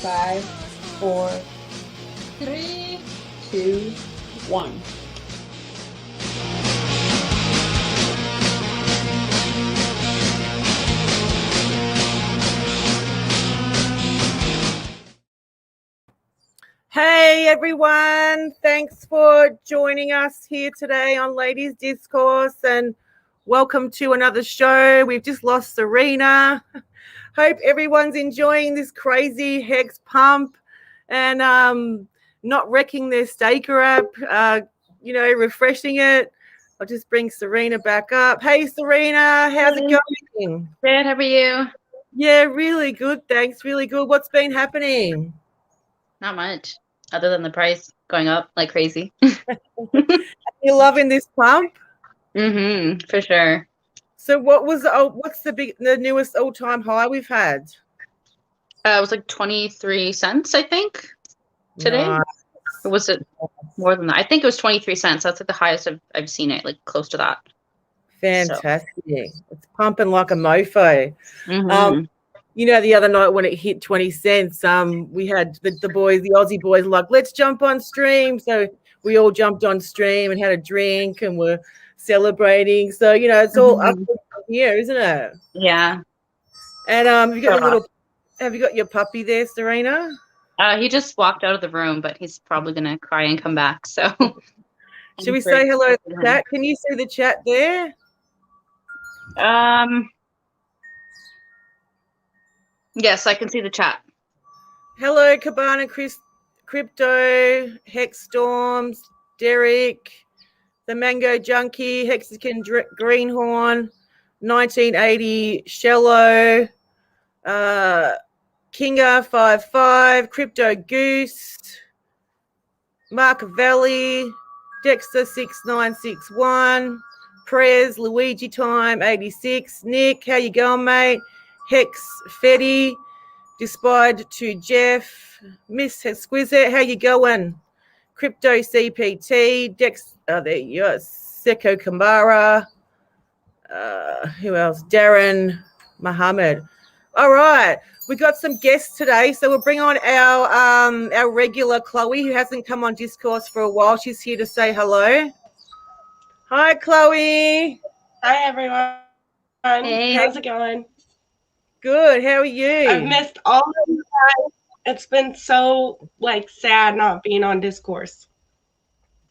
5, 4, 3, 2, 1. Hey everyone, thanks for joining us here today on Ladies Discourse and welcome to another show. We've just lost Serena. Hope everyone's enjoying this crazy HEX pump and not wrecking their staker app, refreshing it. I'll just bring Serena back up. Hey Serena, how's it going? Good, how are you? Yeah, really good, thanks, really good. What's been happening? Not much, other than the price going up like crazy. You loving this pump? For sure. So what's the newest all-time high we've had? It was like 23 cents, I think, today. Nice. Or was it more than that? I think it was 23 cents. That's like the highest I've seen it, like close to that. Fantastic. It's pumping like a mofo. Mm-hmm. The other night when it hit 20 cents, we had the boys, the Aussie boys, like, let's jump on stream. So we all jumped on stream and had a drink and we're celebrating. So, it's all up here, isn't it? Yeah. And have you got your puppy there, Serena? He just walked out of the room, but he's probably gonna cry and come back. So should we say hello to the chat? Can you see the chat there? Yes, I can see the chat. Hello, Cabana, Chris, Crypto, Hex Storms, Derek, the Mango Junkie, Hexagon Greenhorn, 1980, Shello, Kinga 55, Crypto Goose, Mark Valley, Dexter 6961, Prez, Luigi Time 86, Nick, how you going, mate? Hex Fetty, Despide to Jeff, Miss Exquisite, how you going? Crypto CPT, Dex, there you are, Seko Kambara, who else? Darren Muhammad. All right, we got some guests today, so we'll bring on our regular Chloe, who hasn't come on Discourse for a while. She's here to say hello. Hi, Chloe. Hi, everyone. Hey. How's it going? Good. How are you? I've missed all of you guys. It's been so sad not being on Discourse.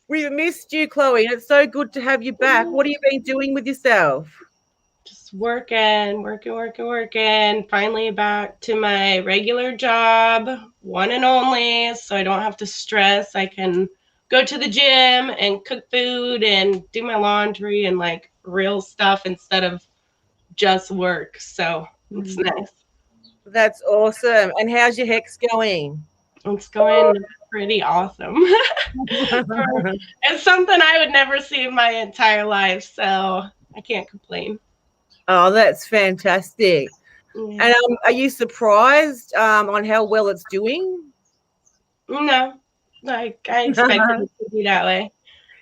We've missed you, Chloe. It's so good to have you back. What have you been doing with yourself? Just working. Finally back to my regular job, one and only, so I don't have to stress. I can go to the gym and cook food and do my laundry and real stuff instead of just work. So it's nice. That's awesome. And how's your HEX going? It's going pretty awesome. It's something I would never see in my entire life, so I can't complain. Oh, that's fantastic. Yeah. And are you surprised on how well it's doing? No, I expected it to be that way.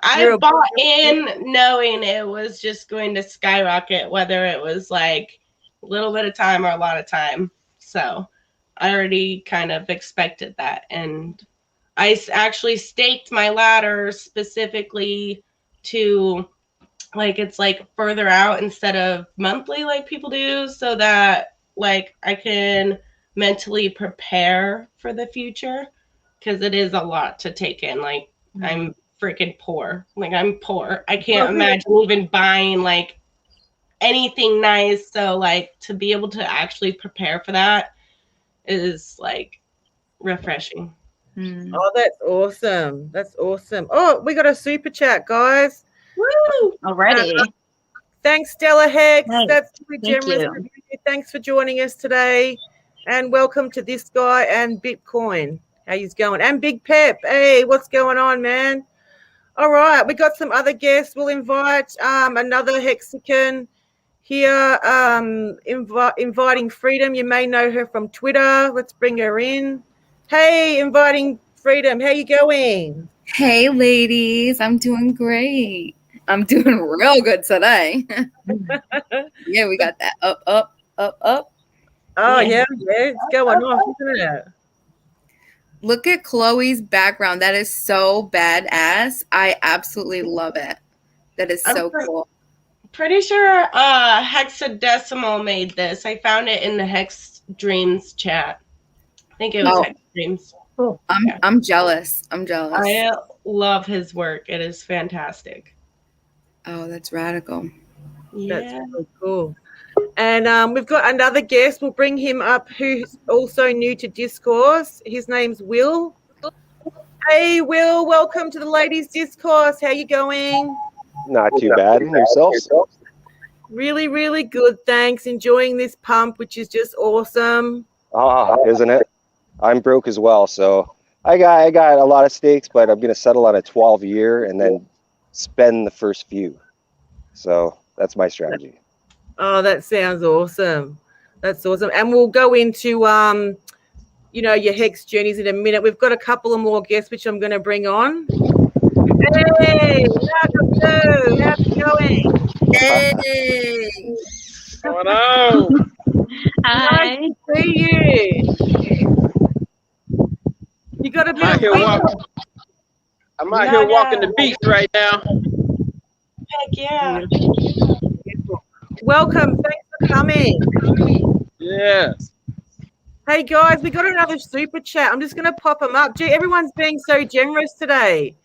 I bought in knowing it was just going to skyrocket, whether it was a little bit of time or a lot of time. So I already kind of expected that. And I actually staked my ladder specifically to it's further out instead of monthly like people do, so that I can mentally prepare for the future, because it is a lot to take in. I'm freaking poor. I'm poor. I can't imagine even buying anything nice. So to be able to actually prepare for that is refreshing. Oh, that's awesome. That's awesome. Oh, we got a super chat, guys. Woo! Already. Thanks, Stella Hex. Nice. That's really generous of you. Thanks for joining us today. And welcome to this guy and Bitcoin. How you going? And Big Pep. Hey, what's going on, man? All right, we got some other guests. We'll invite another Hexagon here, inviting Freedom. You may know her from Twitter. Let's bring her in. Hey, inviting Freedom. How you going? Hey, ladies. I'm doing great. I'm doing real good today. Yeah, we got that up. Oh Yeah. yeah, it's going on, isn't it? Look at Chloe's background. That is so badass. I absolutely love it. That is so cool. Pretty sure Hexadecimal made this. I found it in the Hex Dreams chat. I think it was Hex Dreams. I'm jealous. I'm jealous. I love his work. It is fantastic. Oh, that's radical. Yeah. That's really cool. And we've got another guest. We'll bring him up who's also new to Discourse. His name's Will. Hey, Will, welcome to the Ladies Discourse. How you going? Not too bad. Yourself? Really, really good. Thanks. Enjoying this pump, which is just awesome. Isn't it? I'm broke as well, so I got a lot of stakes, but I'm gonna settle on a 12-year and then spend the first few. So that's my strategy. Oh, that sounds awesome. That's awesome. And we'll go into your hex journeys in a minute. We've got a couple of more guests which I'm going to bring on. Hey, Naga Beau, how's it going? Hey. What's going on? Hi. Nice to see you. You got a bit of I'm out here walking the beach right now. Heck yeah. Welcome. Thanks for coming. Yes. Hey guys, we got another super chat. I'm just going to pop them up. Gee, everyone's being so generous today.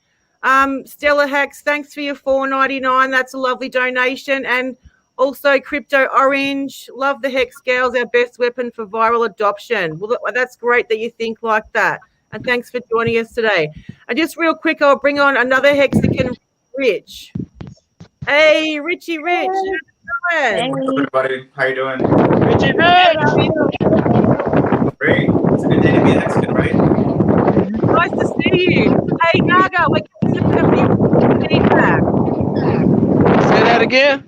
Stella Hacks, thanks for your $4.99. That's a lovely donation. And also Crypto Orange, love the Hex Girls, our best weapon for viral adoption. Well, that's great that you think like that. And thanks for joining us today. And just real quick, I'll bring on another Hexican, Rich. Hey, Richie Rich. Hey. What's up, everybody? How you doing? Richie Rich. Great. It's a good day to be a Mexican, right? Nice to see you. Hey, Naga, we're getting a bit of your feedback. Say that again.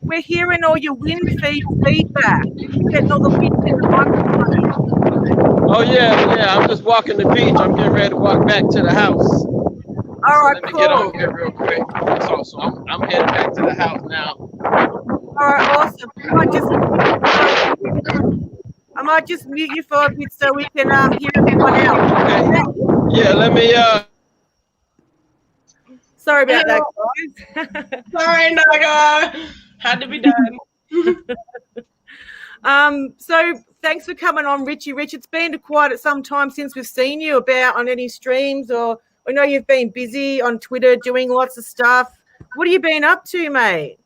We're hearing all your wind feedback. You're getting all the wind in the microphone. Oh yeah. I'm just walking the beach. I'm getting ready to walk back to the house. All right, Let me cool. get on here real quick. So I'm heading back to the house now. All right, awesome. I might just mute you for a bit so we can hear everyone else. Okay. Yeah, let me Sorry about that, guys. Sorry, Naga. Had to be done. So thanks for coming on, Richie Rich. It's been quite some time since we've seen you on any streams, or I know you've been busy on Twitter doing lots of stuff. What have you been up to, mate?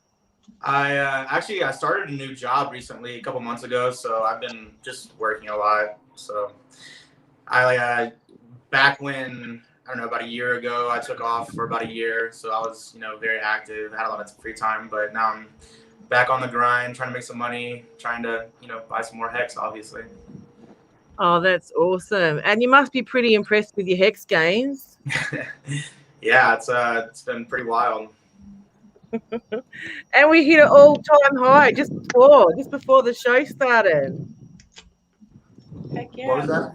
I started a new job recently, a couple months ago, so I've been just working a lot. So I back when, I don't know, about a year ago, I took off for about a year, so I was very active, had a lot of free time, but now I'm back on the grind, trying to make some money, trying to buy some more Hex, obviously. Oh, that's awesome. And you must be pretty impressed with your Hex gains. Yeah, it's been pretty wild. And we hit an all-time high just before the show started. Heck yeah. What was that?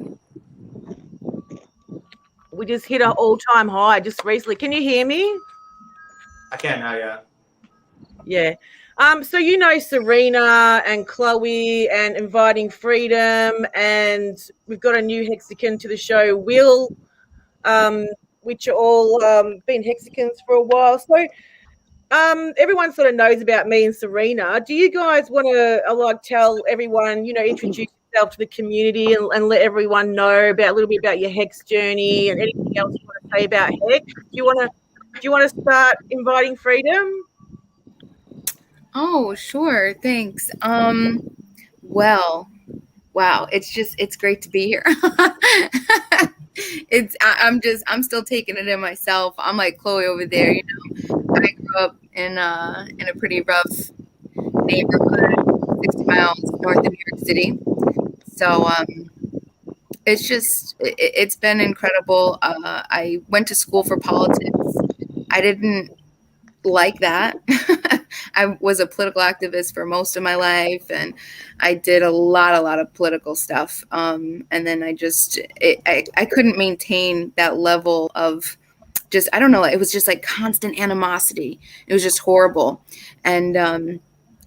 We just hit an all-time high just recently. Can you hear me? I can now, yeah. Yeah. So Serena and Chloe and Inviting Freedom, and we've got a new Hexican to the show, Will, which are all been Hexicans for a while. So everyone sort of knows about me and Serena. Do you guys want to tell everyone, introduce yourself to the community and let everyone know a little bit about your Hex journey and anything else you want to say about Hex? Do you want to start Inviting Freedom? Oh, sure. Thanks. Well, wow. It's great to be here. I'm still taking it in myself. I'm like Chloe over there, I grew up in a pretty rough neighborhood, 60 miles north of New York City. So, it's been incredible. I went to school for politics. I didn't like that. I was a political activist for most of my life, and I did a lot of political stuff. And then I couldn't maintain that level of I don't know. It was just like constant animosity. It was just horrible. And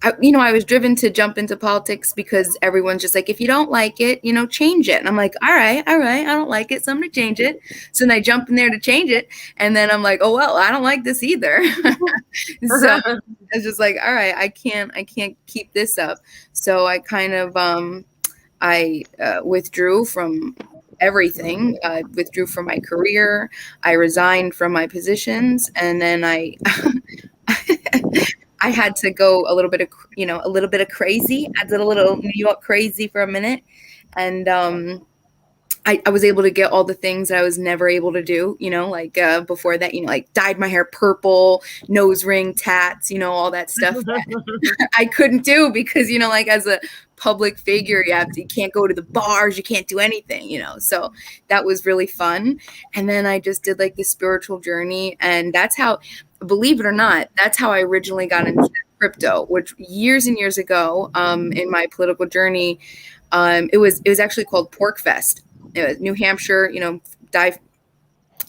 I was driven to jump into politics because everyone's just like, if you don't like it, change it. And I'm like, all right, I don't like it, so I'm gonna change it. So then I jump in there to change it, and then I'm like, oh well, I don't like this either. So it's just like, all right, I can't keep this up. So I kind of withdrew from everything. I withdrew from my career. I resigned from my positions, and then I I had to go a little bit of crazy. I did a little New York crazy for a minute, and I was able to get all the things that I was never able to do, like before that, like dyed my hair purple, nose ring, tats, all that stuff that I couldn't do because, like as a public figure, you can't go to the bars, you can't do anything, so that was really fun. And then I just did like the spiritual journey, and that's how, believe it or not, that's how I originally got into crypto, which years and years ago in my political journey, it was actually called Pork Fest. It was New Hampshire,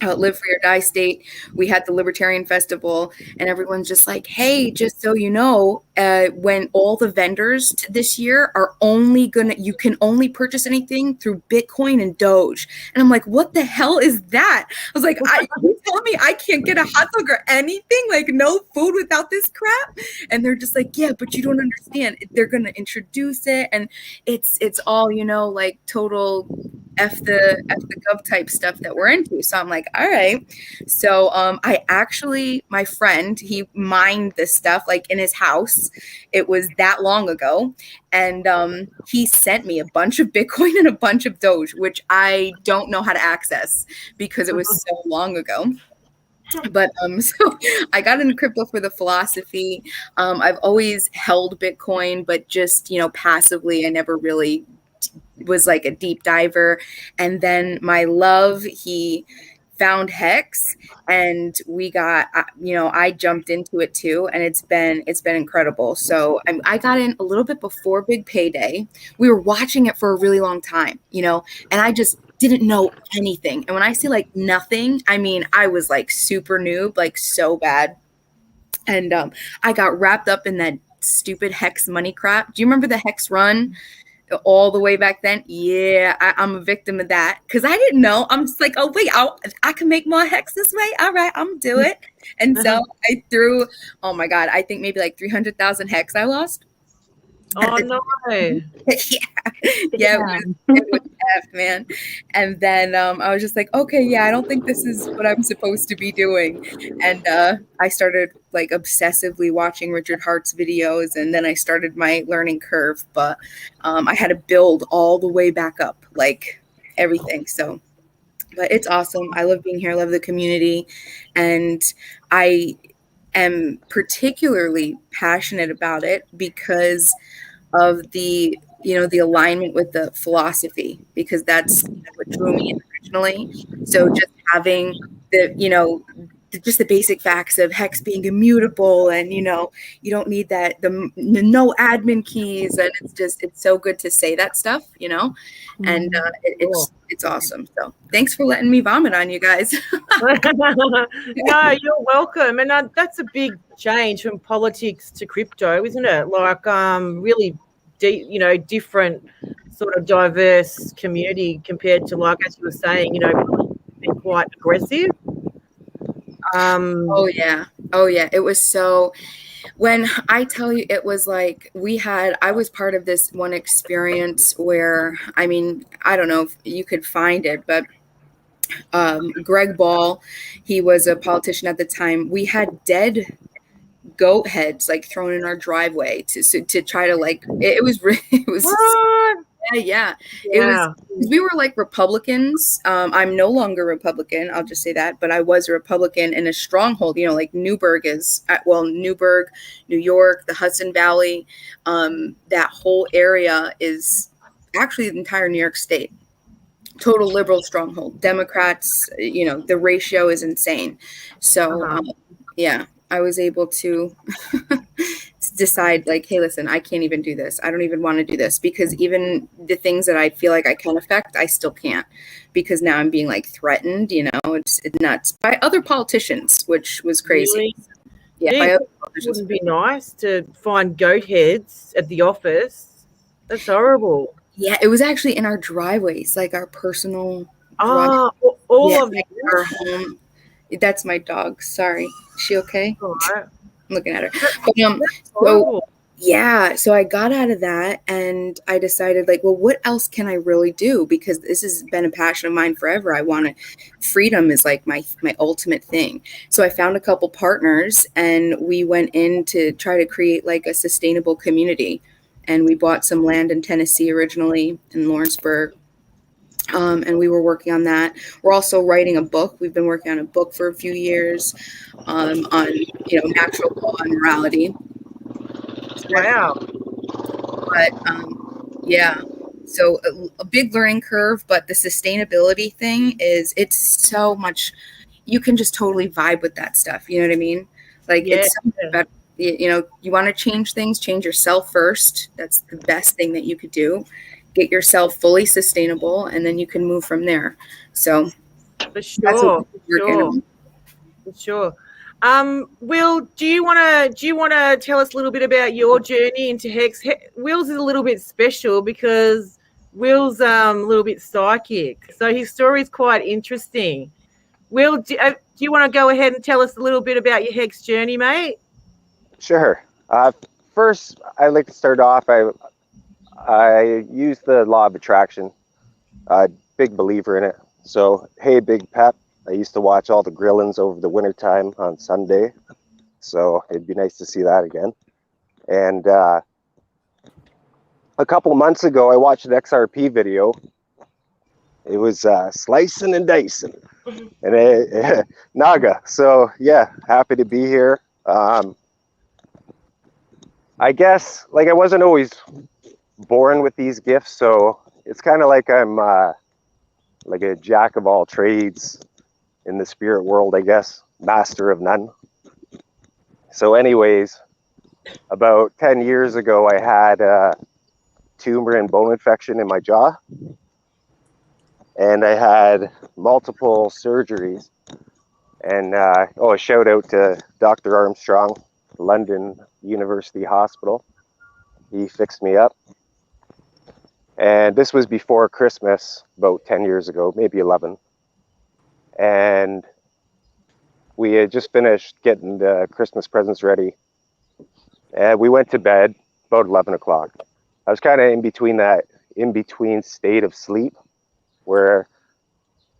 live for your die state. We had the Libertarian Festival, and everyone's just like, hey, just so you know, when all the vendors this year are you can only purchase anything through Bitcoin and Doge. And I'm like, what the hell is that? I was like, you telling me I can't get a hot dog or anything? Like no food without this crap? And they're just like, yeah, but you don't understand. They're going to introduce it, and it's all, like total F the gov type stuff that we're into. So I'm like, all right. So my friend, he mined this stuff like in his house. It was that long ago. And he sent me a bunch of Bitcoin and a bunch of Doge, which I don't know how to access because it was so long ago. But so I got into crypto for the philosophy. I've always held Bitcoin, but just, passively. I never really was like a deep diver. And then my love, he found HEX, and we got, I jumped into it too, and it's been incredible. So I got in a little bit before Big Payday. We were watching it for a really long time, and I just didn't know anything. And when I say like nothing, I mean, I was like super noob, like so bad. And I got wrapped up in that stupid HEX money crap. Do you remember the HEX run? All the way back then? Yeah, I'm a victim of that because I didn't know. I'm just like, oh wait, I can make more HEX this way. All right, I'm gonna do it. And so I threw, oh my god, I think maybe like 300,000 HEX I lost. Oh no! Yeah, it was tough, man. And then I was just like, okay, yeah, I don't think this is what I'm supposed to be doing. And I started like obsessively watching Richard Hart's videos, and then I started my learning curve. But I had to build all the way back up, like everything. So, but it's awesome. I love being here. I love the community, and I am particularly passionate about it because of the alignment with the philosophy, because that's what drew me in originally. So just having just the basic facts of HEX being immutable, and you don't need that the no admin keys, and it's so good to say that stuff, and it's awesome. So thanks for letting me vomit on you guys. No, you're welcome. And that's a big change from politics to crypto, isn't it? Like really different sort of diverse community compared to, like as you were saying, being quite aggressive. Oh yeah, it was so, when I tell you, it was like I was part of this one experience where, I mean, I don't know if you could find it, but Greg Ball, he was a politician at the time. We had dead goat heads like thrown in our driveway to try to like, it was What? Yeah. It was, we were like Republicans. I'm no longer Republican, I'll just say that, but I was a Republican in a stronghold, like Newburgh is, Newburgh, New York, the Hudson Valley, that whole area is actually the entire New York State. Total liberal stronghold. Democrats, the ratio is insane. So, yeah, I was able to decide like, hey, listen, I can't even do this. I don't even want to do this, because even the things that I feel like I can affect, I still can't, because now I'm being like threatened, it's nuts by other politicians, which was crazy. Really? Yeah, Gee, my other it brother's wouldn't be nice to find goat heads at the office. That's horrible. yeah, it was actually in our driveways, like our personal Ah, all yeah, of like them. our home. That's my dog. Sorry. Is she okay? All right. I'm looking at her. That- But, That's so horrible. yeah, so I got out of that and I decided like, well, what else can I really do? Because this has been a passion of mine forever. I want to, freedom is like my ultimate thing. So I found a couple partners and we went in to try to create like a sustainable community. And we bought some land in Tennessee originally in Lawrenceburg. And we were working on that. We're also writing a book. We've been working on a book for a few years on natural law and morality. So that's Wow. but yeah, so a big learning curve, but the sustainability thing is it's so much, you can just totally vibe with that stuff, you know what I mean? Like Yeah. it's so much better, you want to change things, change yourself first. That's the best thing that you could do. Get yourself fully sustainable and then you can move from there. So For that's sure. what we're working Sure. on. For sure. Will, do you wanna tell us a little bit about your journey into Hex? Will's is a little bit special because Will's a little bit psychic, so his story is quite interesting. Will, do you want to go ahead and tell us a little bit about your Hex journey, mate? Sure. First, I'd like to start off. I use the law of attraction. Big believer in it. So, hey, Big Pep. I used to watch all the Grillins over the wintertime on Sunday. So it'd be nice to see that again. And a couple of months ago, I watched an XRP video. It was slicing and dicing. And Naga. So, yeah, happy to be here. I guess, like, I wasn't always born with these gifts, so it's kind of like I'm like a jack of all trades in the spirit world, I guess, master of none. So anyways, about 10 years ago, I had a tumor and bone infection in my jaw, and I had multiple surgeries. And a shout out to Dr. Armstrong, London University Hospital. He fixed me up. And this was before Christmas, about 10 years ago, maybe 11. And we had just finished getting the Christmas presents ready. And we went to bed about 11 o'clock. I was kind of in between state of sleep where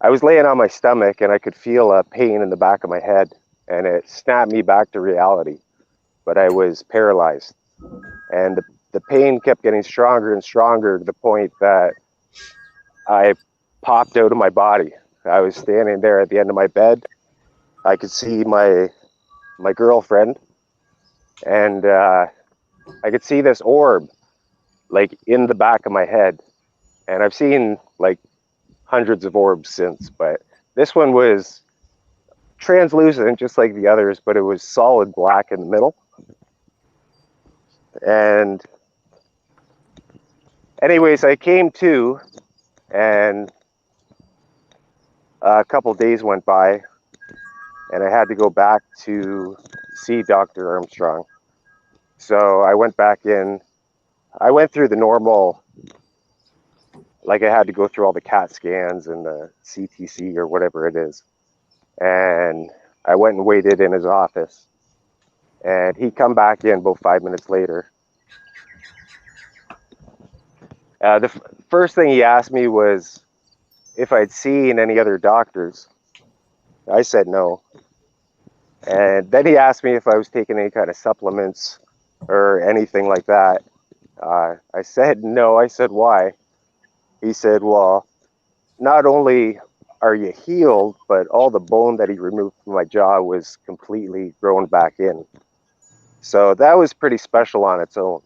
I was laying on my stomach and I could feel a pain in the back of my head and it snapped me back to reality. But I was paralyzed. And the pain kept getting stronger and stronger to the point that I popped out of my body. I was standing there at the end of my bed. I could see my girlfriend, and I could see this orb like in the back of my head. And I've seen like hundreds of orbs since, but this one was translucent just like the others, but it was solid black in the middle. And anyways, I came to, and a couple days went by, and I had to go back to see Dr. Armstrong. So I went back in. I went through the normal, like I had to go through all the CAT scans and the CTC or whatever it is. And I went and waited in his office. And he come back in about 5 minutes later. The first thing he asked me was if I'd seen any other doctors. I said no. And then he asked me if I was taking any kind of supplements or anything like that. I said no. I said, why? He said, well, not only are you healed, but all the bone that he removed from my jaw was completely grown back in. So that was pretty special on its own.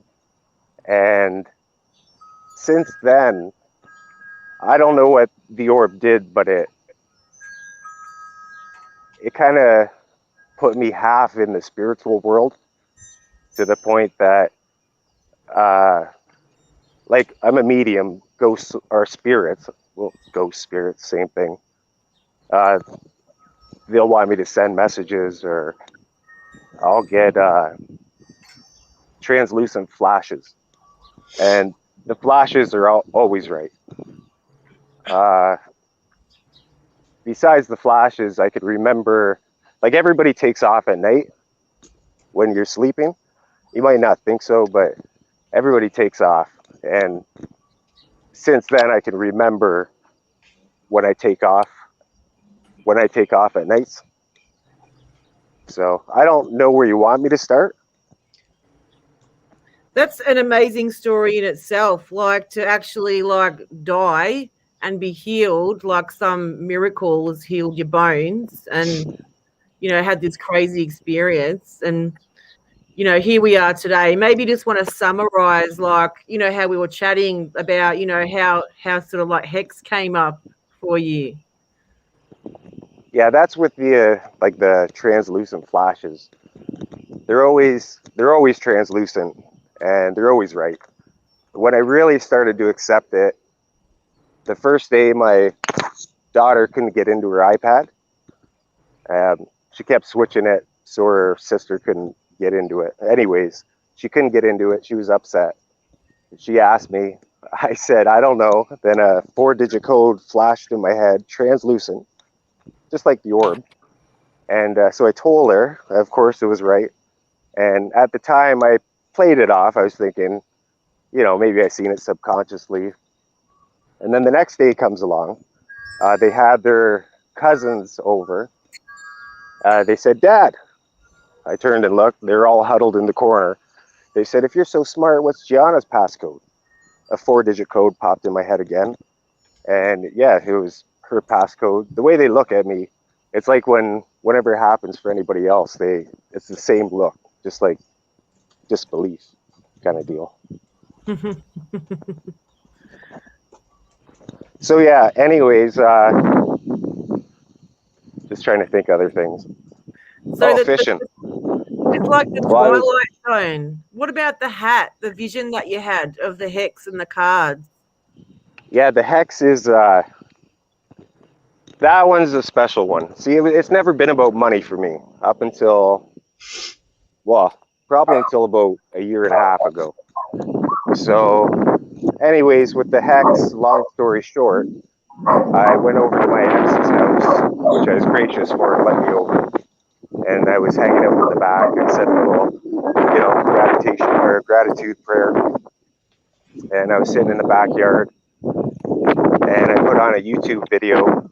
And since then, I don't know what the orb did, but it kind of put me half in the spiritual world to the point that like I'm a medium, ghosts are spirits. Well, ghost spirits, same thing. They'll want me to send messages or I'll get translucent flashes, and the flashes are always right. Besides the flashes, I could remember, like, everybody takes off at night when you're sleeping. You might not think so, but everybody takes off. And since then, I can remember when I take off at nights. So I don't know where you want me to start. That's an amazing story in itself. Like, to actually like die and be healed, like some miracle has healed your bones, and you know, had this crazy experience. And you know, here we are today. Maybe just want to summarize, like, you know, how we were chatting about, you know, how sort of like HEX came up for you. Yeah, that's with the like the translucent flashes. They're always translucent, and they're always right. When I really started to accept it, the first day my daughter couldn't get into her iPad. She kept switching it so her sister couldn't get into it. Anyways, she couldn't get into it. She was upset. She asked me. I said, I don't know. Then a 4-digit code flashed in my head, translucent, just like the orb. And so I told her, of course, it was right. And at the time, I played it off. I was thinking, you know, maybe I seen it subconsciously. And then the next day comes along. They had their cousins over. They said, Dad. I turned and looked. They're all huddled in the corner. They said, if you're so smart, what's Gianna's passcode? A 4-digit code popped in my head again. And yeah, it was her passcode. The way they look at me, it's like whenever it happens for anybody else, it's the same look, just like disbelief kind of deal. So yeah, anyways, just trying to think other things. So fishing. It's like the Twilight Zone. What about the hat, the vision that you had of the HEX and the cards? Yeah, the HEX is, that one's a special one. See, it's never been about money for me up until, well, probably until about a year and a half ago. So anyways, with the HEX, long story short, I went over to my ex's house, which I was gracious for and let me over. And I was hanging out in the back and said a little, you know, gratitude prayer. And I was sitting in the backyard, and I put on a YouTube video,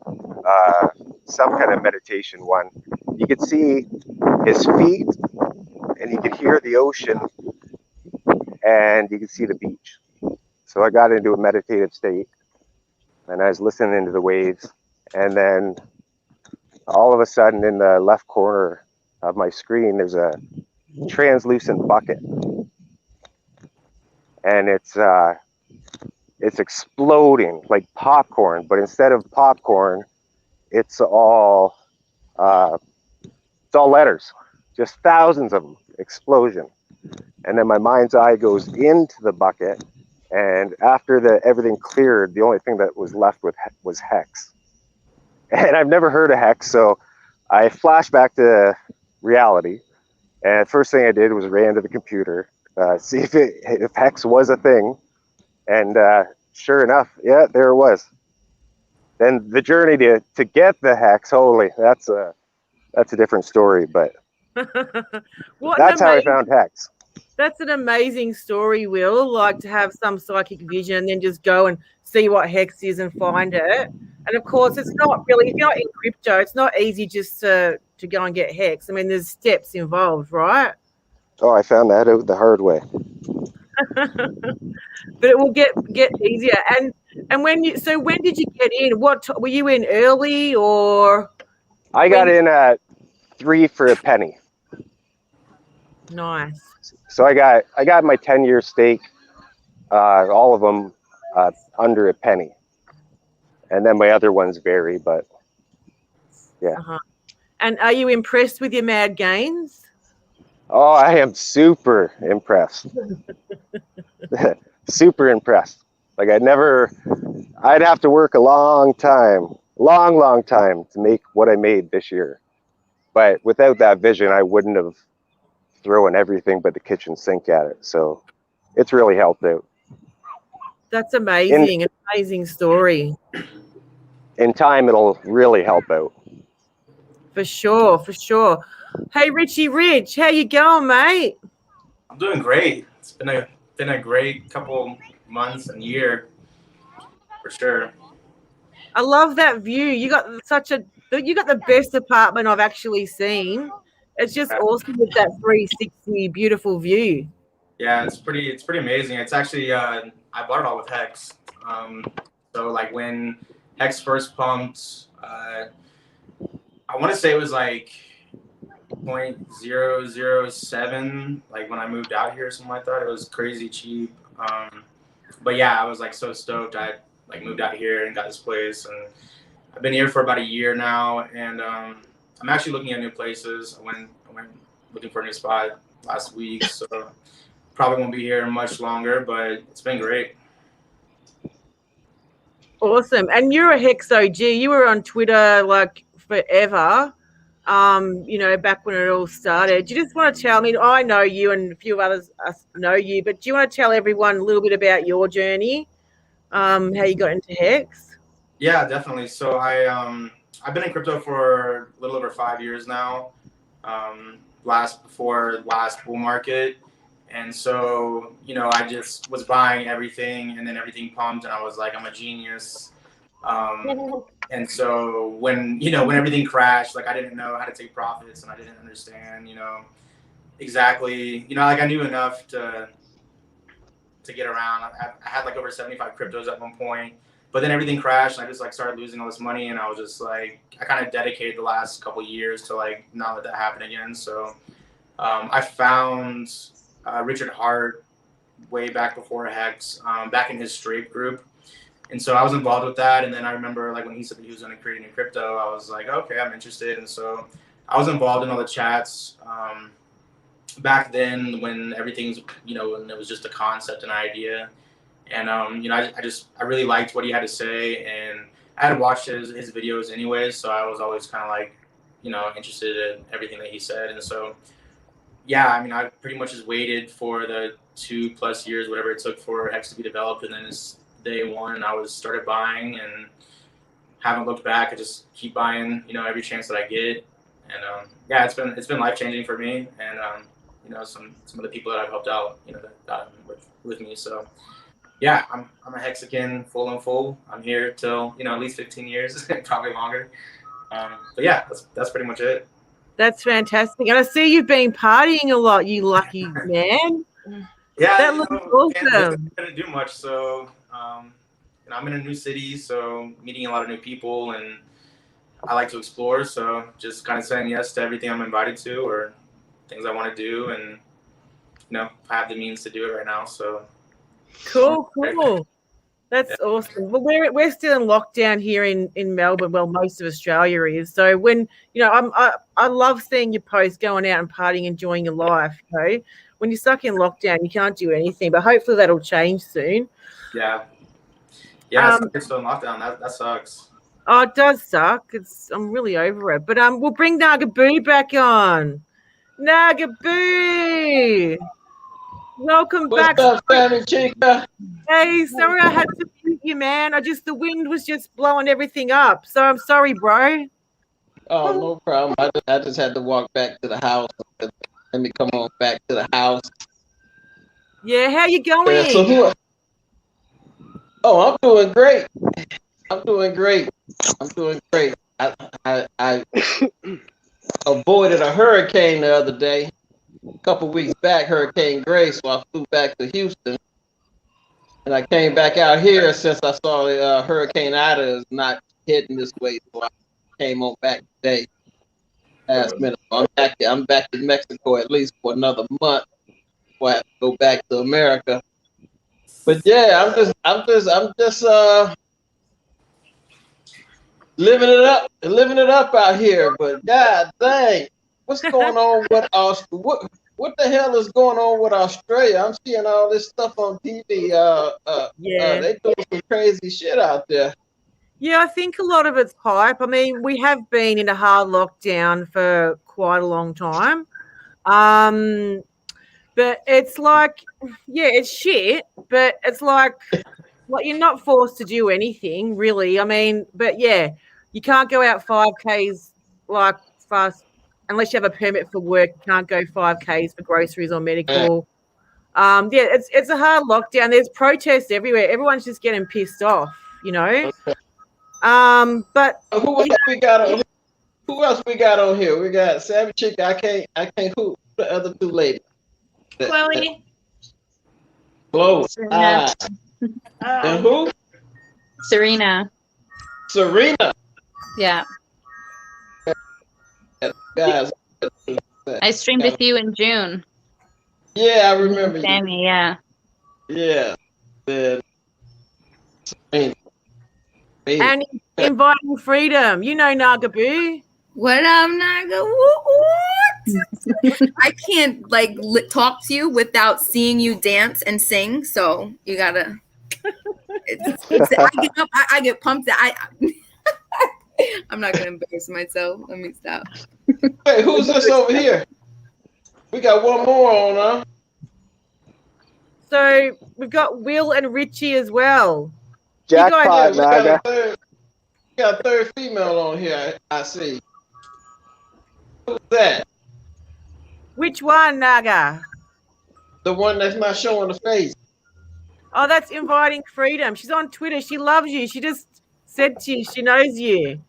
some kind of meditation one. You could see his feet, and you could hear the ocean, and you could see the beach. So I got into a meditative state, and I was listening to the waves. And then all of a sudden, in the left corner of my screen, there's a translucent bucket, and it's exploding like popcorn. But instead of popcorn, it's all letters, just thousands of them, explosion. And then my mind's eye goes into the bucket, and after everything cleared, the only thing that was left was HEX. And I've never heard of HEX, so I flashed back to reality. And first thing I did was ran to the computer, see if HEX was a thing. And sure enough, yeah, there it was. Then the journey to get the HEX, holy, that's a different story. But that's how I found HEX. That's an amazing story, Will. Like, to have some psychic vision and then just go and see what HEX is and find it. And of course, it's not really, if you're not in crypto, it's not easy just to go and get HEX. I mean, there's steps involved, right? Oh, I found that out the hard way. But it will get easier. And when did you get in? What were you in early, or? I got in at 3 for a penny. Nice. So I got my 10-year stake, all of them under a penny, and then my other ones vary, but yeah. And are you impressed with your mad gains? Oh, I am super impressed. Super impressed. Like I'd have to work a long time to make what I made this year. But without that vision, I wouldn't have throwing everything but the kitchen sink at it. So it's really helped out. That's amazing. An amazing story. In time, it'll really help out. For sure, for sure. Hey, Richie Rich, how you going, mate? I'm doing great. It's been a great couple months and year, for sure. I love that view. You got the best apartment I've actually seen. It's just awesome with that 360 beautiful view. Yeah, it's pretty amazing. It's actually I bought it all with HEX. So like when HEX first pumped, I want to say it was like 0.007, like when I moved out here or something like that. It was crazy cheap. But yeah, I was like so stoked. I like moved out here and got this place, and I've been here for about a year now, and I'm actually looking at new places. I went looking for a new spot last week, so probably won't be here much longer, but it's been great. Awesome. And you're a HEX OG. You were on Twitter like forever, back when it all started. Do you just want to tell me, I know you and a few others know you, but do you want to tell everyone a little bit about your journey, how you got into HEX? Yeah, definitely. So I've been in crypto for a little over 5 years now, before last bull market. And so, I just was buying everything, and then everything pumped, and I was like, I'm a genius. And so when everything crashed, like I didn't know how to take profits, and I didn't understand, exactly, like I knew enough to get around. I had like over 75 cryptos at one point, but then everything crashed, and I just like started losing all this money, and I was just like, I kind of dedicated the last couple of years to like not let that happen again. So I found Richard Hart way back before HEX, back in his Strafe group. And so I was involved with that. And then I remember like when he said that he was going to create a new crypto, I was like, okay, I'm interested. And so I was involved in all the chats back then when everything's, when it was just a concept and idea. And, I really liked what he had to say. And I had watched his videos anyways. So I was always kind of like, interested in everything that he said. And so, yeah, I mean, I pretty much just waited for the 2+ years, whatever it took for HEX to be developed, and then it's day one, I started buying and haven't looked back. I just keep buying, every chance that I get, and yeah, it's been life changing for me, and some of the people that I've helped out, that got with me. So yeah, I'm a Hexican full and full. I'm here till at least 15 years, probably longer. But yeah, that's pretty much it. That's fantastic. And I see you've been partying a lot, you lucky man. Yeah, that looks awesome. I didn't do much, so I'm in a new city, so meeting a lot of new people, and I like to explore. So just kind of saying yes to everything I'm invited to, or things I want to do, and I have the means to do it right now. So cool. That's awesome. Well, we're still in lockdown here in Melbourne. Well, most of Australia is. So when I love seeing your posts going out and partying, enjoying your life. When you're stuck in lockdown, you can't do anything. But hopefully that'll change soon. Yeah, it's still in lockdown. That sucks. Oh, it does suck. I'm really over it. But we'll bring Naga Beau back on. Naga Beau, welcome back. What's up, Sammy, chica? Hey, sorry I had to mute you, man. The wind was just blowing everything up. So I'm sorry, bro. Oh, no problem. I just had to walk back to the house. Let me come on back to the house. Yeah, how you going? Yeah, I'm doing great. I'm doing great. I avoided a hurricane the other day. A couple weeks back, Hurricane Grace, so I flew back to Houston. And I came back out here since I saw the Hurricane Ida is not hitting this way, so I came on back today. Last minute. I'm back in Mexico at least for another month before I have to go back to America. But yeah, I'm just living it up out here. But god dang, what's going on with what the hell is going on with Australia? I'm seeing all this stuff on TV. They doing some crazy shit out there. Yeah, I think a lot of it's hype. I mean, we have been in a hard lockdown for quite a long time. But it's like, yeah, it's shit, but it's like you're not forced to do anything really. I mean, but yeah, you can't go out 5Ks like fast unless you have a permit for work. You can't go 5Ks for groceries or medical. Yeah, it's a hard lockdown. There's protests everywhere. Everyone's just getting pissed off, you know. But who else we got on? Who else we got on here? We got Sammy, chica. I can't. Who the other two ladies? Chloe. Chloe. Serena. And who? Serena. Serena. Yeah. Guys. I streamed with you in June. Yeah, I remember you. Sammy, yeah. Yeah. Then Serena. and inviting freedom. You know Naga Beau. What up, Naga? What? I can't like talk to you without seeing you dance and sing. So you gotta. I get up. I get pumped. I'm not gonna embarrass myself. Let me stop. Hey, who's this over here? We got one more on, huh? So we've got Will and Richie as well. Jackpot, We got Naga. a third female on here. I see. Who's that? Which one, Naga? The one that's not showing the face. Oh, that's inviting freedom. She's on Twitter. She loves you. She just said to you, she knows you.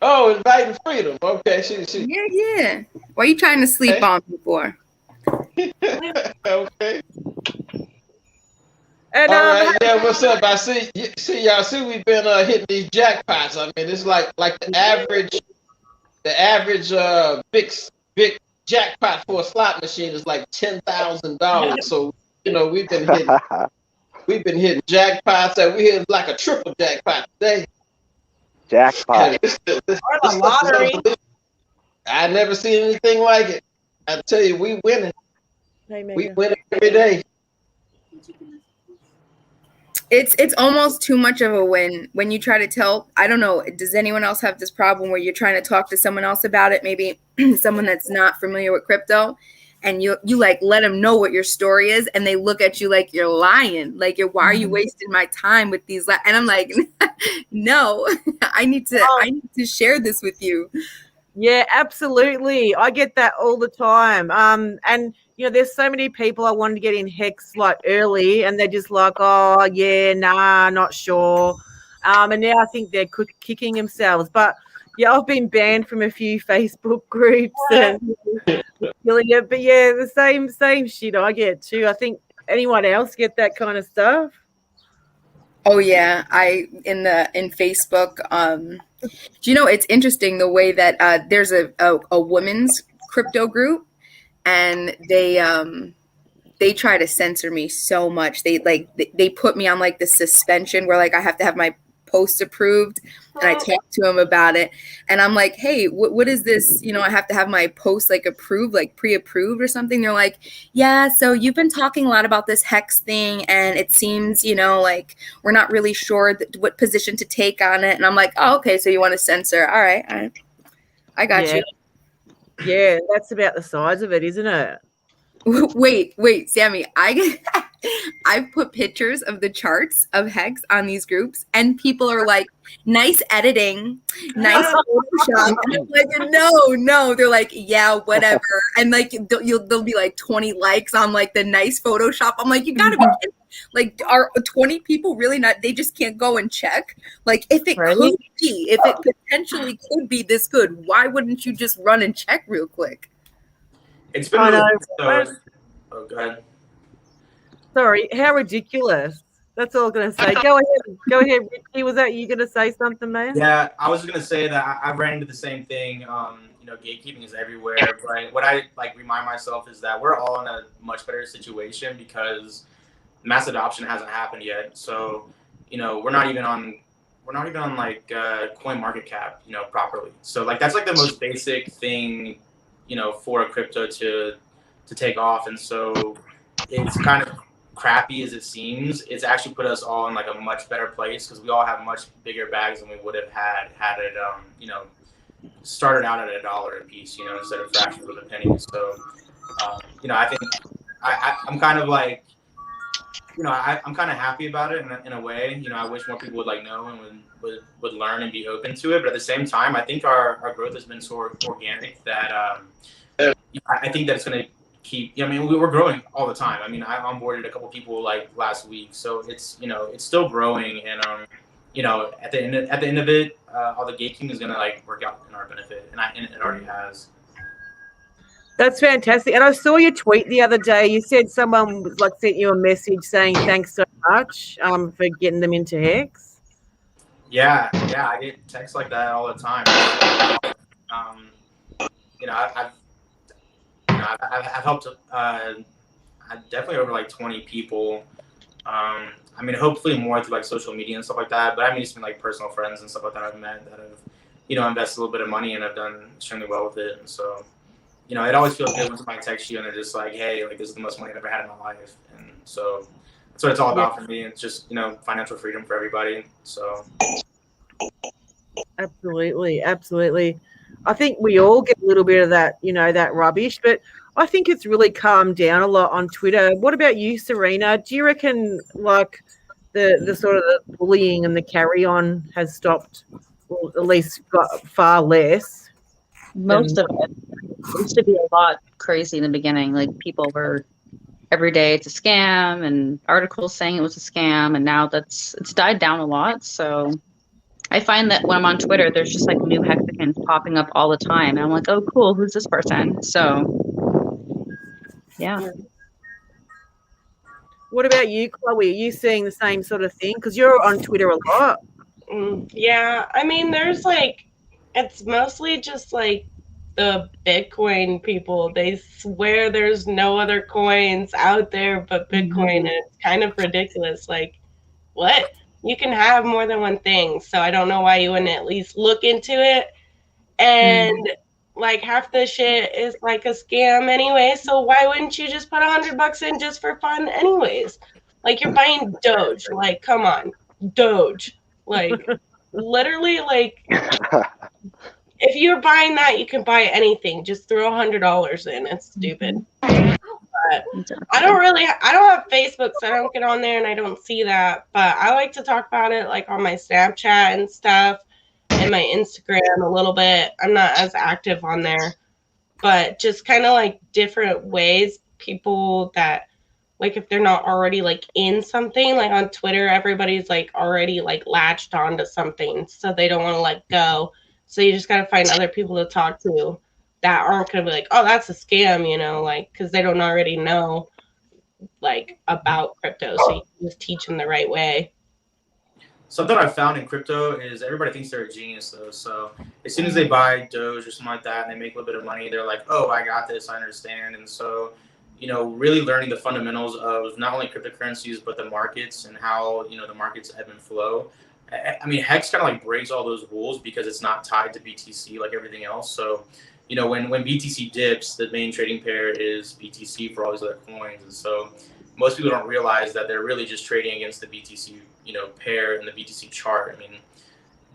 Oh, inviting freedom. Okay, she. Yeah. Why are you trying to sleep on me for? Okay. And, all right. Yeah. What's up? I see. Y'all see we've been hitting these jackpots. I mean, it's like the average big jackpot for a slot machine is like $10,000. So we've been hitting jackpots, and we hit like a triple jackpot today. Jackpot. This Or the lottery. I never seen anything like it. I tell you, we winning. Hey, We win every day. It's almost too much of a win when you try to tell. I don't know. Does anyone else have this problem where you're trying to talk to someone else about it? Maybe someone that's not familiar with crypto, and you like let them know what your story is, and they look at you like you're lying. Like why are you wasting my time with these? And I'm like, no, I need to share this with you. Yeah, absolutely. I get that all the time. And there's so many people I wanted to get in HEX like early, and they're just like, oh yeah, nah, not sure. And now I think they're kicking themselves. But yeah, I've been banned from a few Facebook groups and killing it. But yeah, the same shit I get too. I think anyone else get that kind of stuff. Oh yeah, in Facebook. Do you know it's interesting the way that there's a women's crypto group, and they try to censor me so much. They put me on like the suspension where like I have to have my post approved, and I talk to them about it, and I'm like, hey, what is this? I have to have my post like approved, like pre-approved or something. They're like, yeah, so you've been talking a lot about this HEX thing, and it seems like we're not really sure what position to take on it. And I'm like, oh, okay, so you want to censor? All right, I got you. Yeah, that's about the size of it, isn't it? Wait, Sammy, I've put pictures of the charts of HEX on these groups, and people are like, nice editing, nice Photoshop. And I'm like, no. They're like, yeah, whatever. And like, there'll be like 20 likes on like the nice Photoshop. I'm like, you gotta be kidding. Like, are 20 people really not? They just can't go and check. Like, if it potentially could be this good, why wouldn't you just run and check real quick? It's been oh, go ahead. Sorry, how ridiculous. That's all I'm going to say. Go ahead, Richie. Was that you going to say something, man? Yeah, I was going to say that I ran into the same thing. Gatekeeping is everywhere. But what I remind myself is that we're all in a much better situation because mass adoption hasn't happened yet. So, we're not even on coin market cap, properly. So that's like the most basic thing, for a crypto to take off. And so it's kind of crappy as it seems. It's actually put us all in like a much better place because we all have much bigger bags than we would have had it, started out at $1 a piece, instead of fractions of a penny. So You know, I think I'm kind of like, you know, I'm kind of happy about it in a way. You know, I wish more people would like know and would learn and be open to it. But at the same time, I think our growth has been so organic that I think that it's going to keep. I mean, we're growing all the time. I mean, I onboarded a couple people like last week, so it's, you know, it's still growing. And you know, at the end of it, all the gatekeeping is going to like work out in our benefit, and it already has. That's fantastic. And I saw your tweet the other day. You said someone like sent you a message saying thanks so much for getting them into HEX. Yeah, I get texts like that all the time. You know, I've helped definitely over like 20 people. I mean, hopefully more through like social media and stuff like that. But I mean, it's been like personal friends and stuff like that I've met that have, you know, invested a little bit of money and have done extremely well with it. And so, you know, it always feels good when somebody texts you and they're just like, hey, like this is the most money I've ever had in my life. And so that's what it's all about for me. It's just, you know, financial freedom for everybody. So. Absolutely. I think we all get a little bit of that, you know, that rubbish, but I think it's really calmed down a lot on Twitter. What about you, Serena? Do you reckon like the sort of the bullying and the carry on has stopped, or at least got far less? Most of it. It used to be a lot crazy in the beginning. Like people were every day it's a scam and articles saying it was a scam, and now it's died down a lot. So I find that when I'm on Twitter, there's just like new Hexicans popping up all the time. And I'm like, oh, cool. Who's this person? So, yeah. What about you, Chloe? Are you seeing the same sort of thing? Because you're on Twitter a lot. Yeah. I mean, there's like, it's mostly just like the Bitcoin people. They swear there's no other coins out there but Bitcoin. And it's kind of ridiculous. Like, what? You can have more than one thing. So I don't know why you wouldn't at least look into it. And like half the shit is like a scam anyway. So why wouldn't you just put $100 in just for fun anyways? Like you're buying Doge. Like, come on, Doge. Like literally, like if you're buying that, you can buy anything. Just throw $100 in. It's stupid. But I don't have Facebook, so I don't get on there and I don't see that. But I like to talk about it like on my Snapchat and stuff and my Instagram a little bit. I'm not as active on there, but just kind of like different ways people that like if they're not already like in something, like on Twitter, everybody's like already like latched onto something, so they don't want to let go. So you just got to find other people to talk to that aren't going to be like, oh, that's a scam, you know, like, because they don't already know, like, about crypto. So you can just teach them the right way. Something I've found in crypto is everybody thinks they're a genius, though. So as soon as they buy Doge or something like that and they make a little bit of money, they're like, oh, I got this, I understand. And so, you know, really learning the fundamentals of not only cryptocurrencies, but the markets and how, you know, the markets ebb and flow. I mean, HEX kind of like breaks all those rules because it's not tied to BTC like everything else. So, you know, when BTC dips, the main trading pair is BTC for all these other coins. And so most people don't realize that they're really just trading against the BTC, you know, pair and the BTC chart. I mean,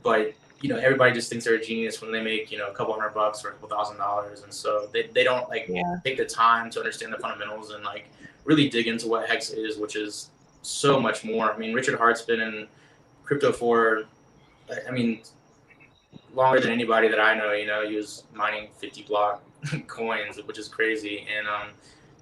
but, you know, everybody just thinks they're a genius when they make, you know, a couple $100 or a couple $1,000. And so they don't like take the time to understand the fundamentals and like really dig into what HEX is, which is so much more. I mean, Richard Hart's been in crypto for, I mean, longer than anybody that I know. You know, he was mining 50 block coins, which is crazy. And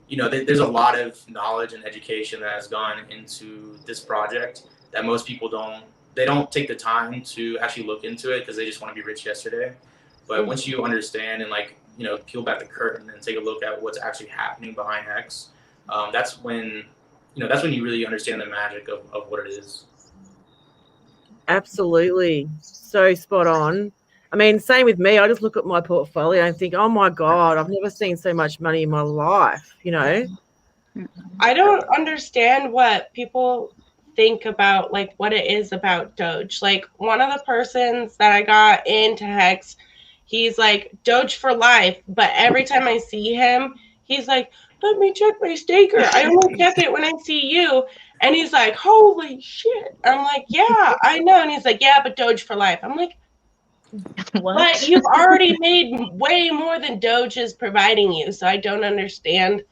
you know, there's a lot of knowledge and education that has gone into this project that most people don't take the time to actually look into it because they just want to be rich yesterday. But once you understand and like, you know, peel back the curtain and take a look at what's actually happening behind HEX, that's when you really understand the magic of what it is. Absolutely. So spot on. I mean, same with me. I just look at my portfolio and think, oh my God, I've never seen so much money in my life, you know? I don't understand what people think about, like, what it is about Doge. Like, one of the persons that I got into HEX, he's like, Doge for life. But every time I see him, he's like, let me check my staker. I only check it when I see you. And he's like, holy shit. I'm like, yeah, I know. And he's like, yeah, but Doge for life. I'm like, What? But you've already made way more than Doge is providing you, so I don't understand.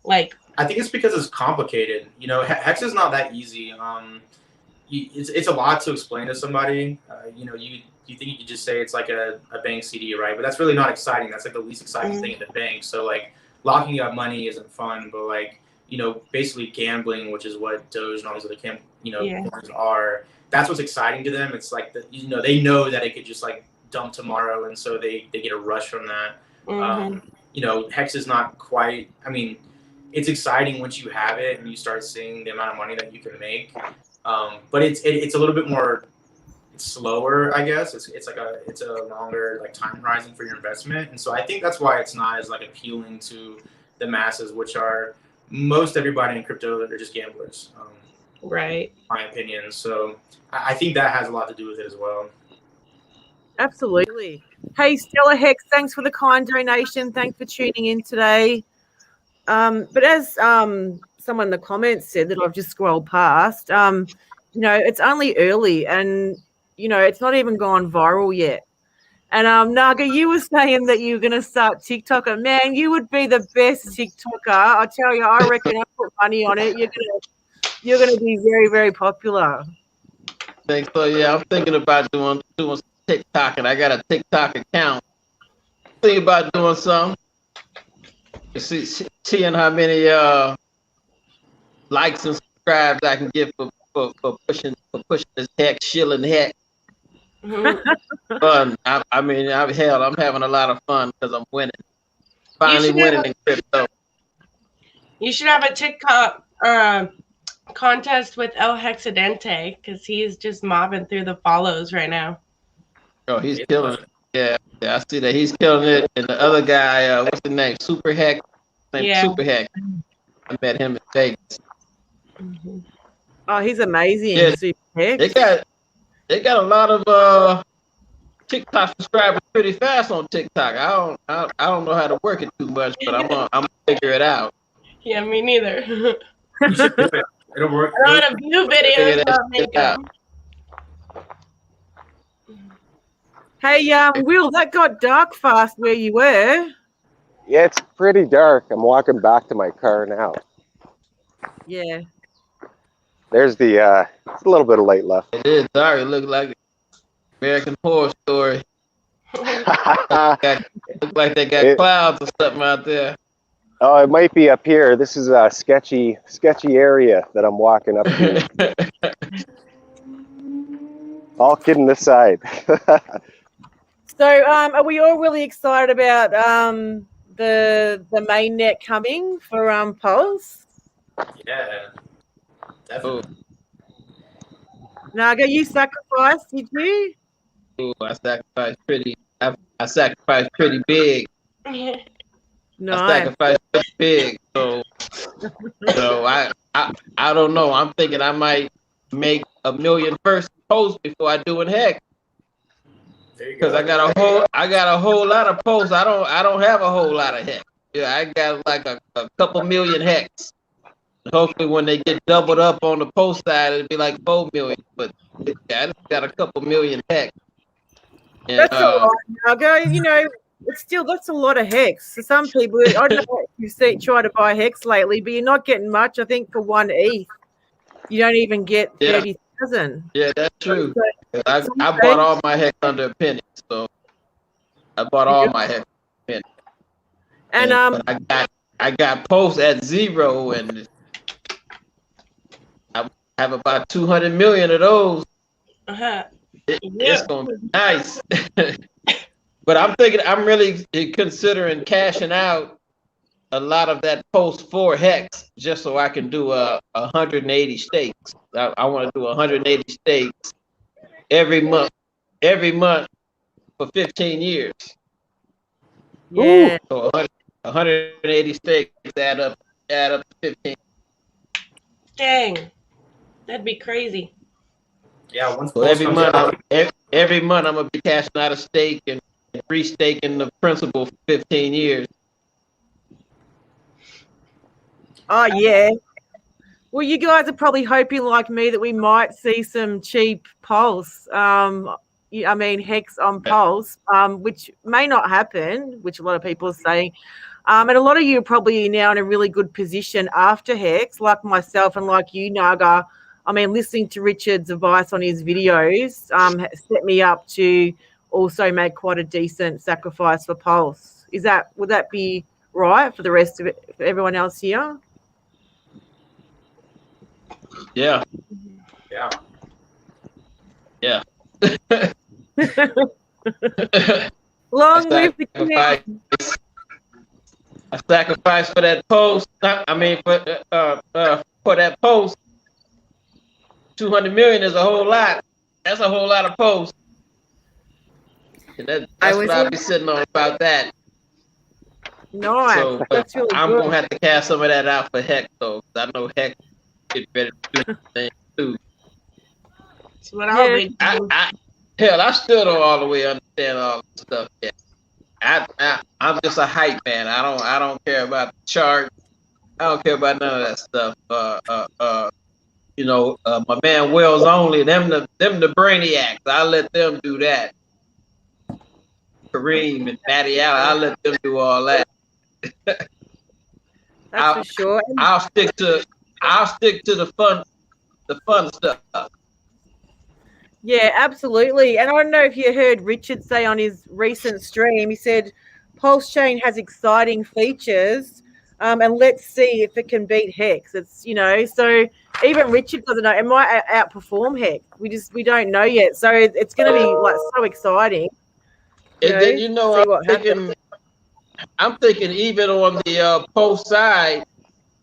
Like, I think it's because it's complicated. You know, Hex is not that easy. It's a lot to explain to somebody. You know, you think you could just say it's like a bank CD, right? But that's really not exciting. That's like the least exciting thing at the bank. So like locking up money isn't fun, but like, you know, basically gambling, which is what Doge and all these other coins are. That's what's exciting to them. It's like you know, they know that it could just like dump tomorrow, and so they get a rush from that. You know, Hex is not quite. I mean, it's exciting once you have it and you start seeing the amount of money that you can make. But it's a little bit more slower, I guess. It's a longer like time horizon for your investment, and so I think that's why it's not as like appealing to the masses, which are most everybody in crypto that are just gamblers. right. In my opinion. So I think that has a lot to do with it as well. Absolutely. Hey, Stella Hex, thanks for the kind donation. Thanks for tuning in today. But as someone in the comments said that I've just scrolled past, you know, it's only early and, you know, it's not even gone viral yet. And Naga, you were saying that you were going to start TikTok. And man, you would be the best TikToker. I tell you, I reckon I put money on it. You're gonna be very, very popular. Thanks. So yeah, I'm thinking about doing some TikTok, and I got a TikTok account. Thinking about doing some. Seeing how many likes and subscribes I can get for pushing this hex, shilling hex. Fun. I mean, I'm having a lot of fun because I'm winning. Finally winning in crypto. You should have a TikTok contest with El Hexadente because he's just mobbing through the follows right now. Oh, he's killing it. Yeah, I see that he's killing it. And the other guy, what's his name? Super Hex. Super Hex. I met him in Vegas. Oh, he's amazing. Yeah, Super Hex. They got a lot of TikTok subscribers pretty fast on TikTok. I don't know how to work it too much, but I'm gonna figure it out. Yeah, me neither. You should do it. It'll work. I want to view videos, but make them. Hey, Will, that got dark fast where you were. Yeah, it's pretty dark. I'm walking back to my car now. Yeah. There's the it's a little bit of light left. It is dark. It looks like American Horror Story. Look like they got clouds or something out there. Oh, it might be up here. This is a sketchy area that I'm walking up to. All kidding aside. So, are we all really excited about the main net coming for Pulse? Yeah, definitely. Naga, you sacrificed, did you? Ooh, I sacrificed pretty big. No. I sacrificed pretty big. So I don't know. I'm thinking I might make 1 million first posts before I do it hex. Because I got a whole lot of posts. I don't have a whole lot of hex. Yeah, I got like a couple million hex. Hopefully when they get doubled up on the post side, it'll be like 4 million. But I just got a couple million hex. And, that's a lot, Naga. You know, that's a lot of hex. For some people, I don't know if you've tried to buy hex lately, but you're not getting much. I think for 1 ETH, you don't even get 30,000. Yeah, that's true. So, I bought all my hex under a penny. So I bought all my hex under a penny. And I got posts at 0, and I have about 200 million of those. It's gonna be nice. But I'm really considering cashing out a lot of that post for hex just so I can do 180 stakes. I want to do 180 stakes every month for 15 years. Yeah. So 180 stakes add up to 15. Dang, that'd be crazy. Yeah, so every month I'm gonna be cashing out a stake and restaking the principal for 15 years. Oh yeah. Well, you guys are probably hoping like me that we might see some cheap Pulse. hex on Pulse, which may not happen, which a lot of people are saying. And a lot of you are probably now in a really good position after hex, like myself and like you, Naga. I mean, listening to Richard's advice on his videos set me up to also make quite a decent sacrifice for Pulse. Would that be right for the rest of it, for everyone else here? Yeah. Yeah. Yeah. Long live the king. A sacrifice for that post. I mean, for that post, 200 million is a whole lot. That's a whole lot of posts. That's what I'll be sitting on about that. Nice. So, That's really I'm good. gonna have to cast some of that out for Hex though, because I know Hex get ready to do things too. That's what I'll be doing. I still don't all the way understand all this stuff yet. I'm just a hype man. I don't care about the chart. I don't care about none of that stuff. My man Wells only, them the brainiacs. I let them do that. Kareem and Matty Allen, I let them do all that. That's for sure. I'll stick to the fun stuff. Yeah, absolutely. And I don't know if you heard Richard say on his recent stream, he said Pulse Chain has exciting features, and let's see if it can beat Hex. It's, so even Richard doesn't know. It might outperform Hex. We don't know yet. So it's going to be like so exciting. I'm thinking even on the Pulse side,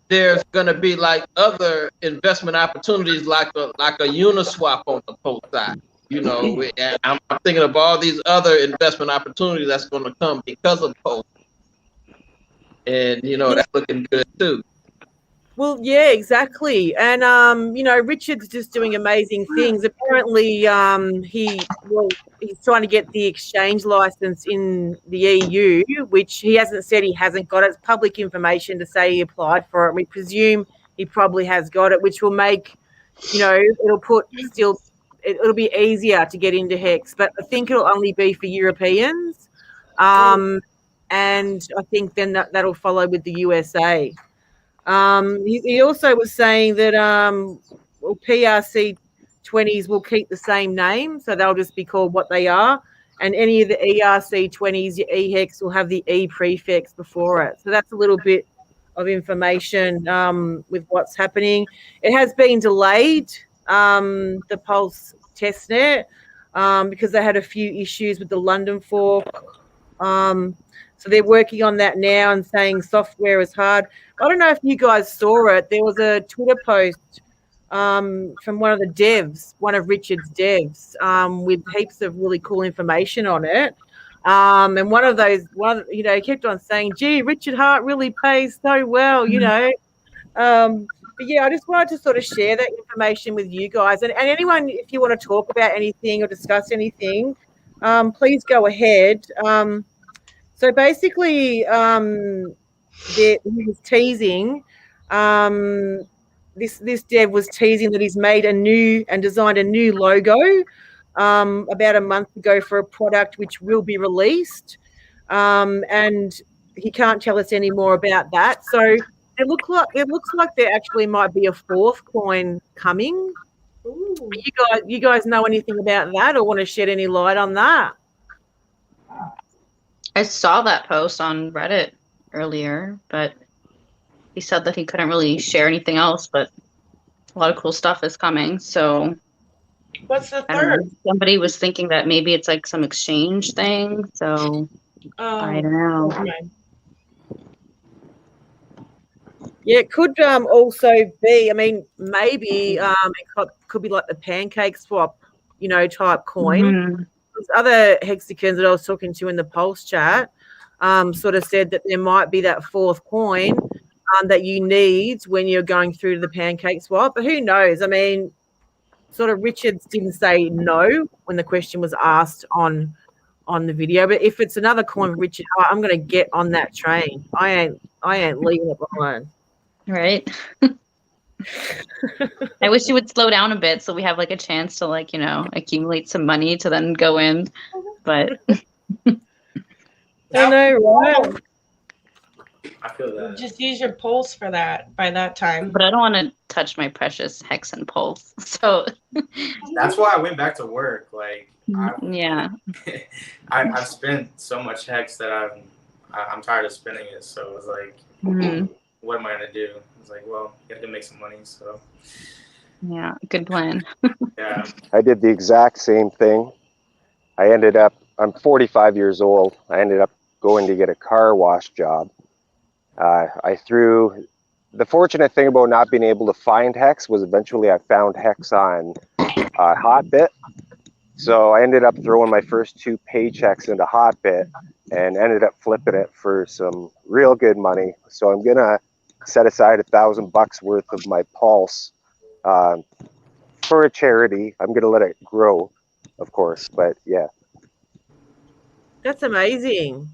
there's going to be like other investment opportunities, like a Uniswap on the Pulse side. I'm thinking of all these other investment opportunities that's going to come because of Pulse, and that's looking good too. Well, yeah, exactly. And Richard's just doing amazing things. Apparently, he's trying to get the exchange license in the EU, which he hasn't said he hasn't got. It's public information to say he applied for it. We presume he probably has got it, which will make, it'll be easier to get into Hex. But I think it'll only be for Europeans. And I think then that'll follow with the USA. He also was saying that PRC 20s will keep the same name, so they'll just be called what they are. And any of the ERC 20s, your EHEX will have the E prefix before it. So that's a little bit of information with what's happening. It has been delayed, the Pulse testnet, because they had a few issues with the London fork. So they're working on that now and saying software is hard. I don't know if you guys saw it. There was a Twitter post from one of the devs, one of Richard's devs, with heaps of really cool information on it. And one of those, kept on saying, gee, Richard Hart really pays so well, But yeah, I just wanted to sort of share that information with you guys. And anyone, if you want to talk about anything or discuss anything, please go ahead. So basically, he was teasing. This dev was teasing that he's made designed a new logo about a month ago for a product which will be released, and he can't tell us any more about that. So it looks like there actually might be a fourth coin coming. You guys know anything about that or want to shed any light on that? I saw that post on Reddit earlier, but he said that he couldn't really share anything else, but a lot of cool stuff is coming. So what's the third? Somebody was thinking that maybe it's like some exchange thing. So I don't know. Okay. Yeah, it could also be, maybe it could be like the pancake swap, type coin. Mm-hmm. There's other hexagons that I was talking to in the Pulse chat sort of said that there might be that fourth coin that you need when you're going through to the pancake swap. But who knows? Sort of Richards didn't say no when the question was asked on the video. But if it's another coin for Richard, I'm going to get on that train. I ain't leaving it behind. Right. I wish you would slow down a bit so we have like a chance to like, accumulate some money to then go in. But I know, right? I feel that. Just use your pulse for that by that time. I don't want to touch my precious Hex and Pulse. So That's why I went back to work. Like, yeah. I've spent so much Hex that I'm tired of spending it. So it was like, what am I gonna do? It's like, well, you have to make some money. So yeah, good plan. yeah, I did the exact same thing. I'm 45 years old. I ended up going to get a car wash job. The fortunate thing about not being able to find Hex was eventually I found Hex on Hotbit. So I ended up throwing my first 2 paychecks into Hotbit and ended up flipping it for some real good money. So I'm going to set aside $1,000 worth of my Pulse for a charity. I'm going to let it grow, of course, but yeah. That's amazing.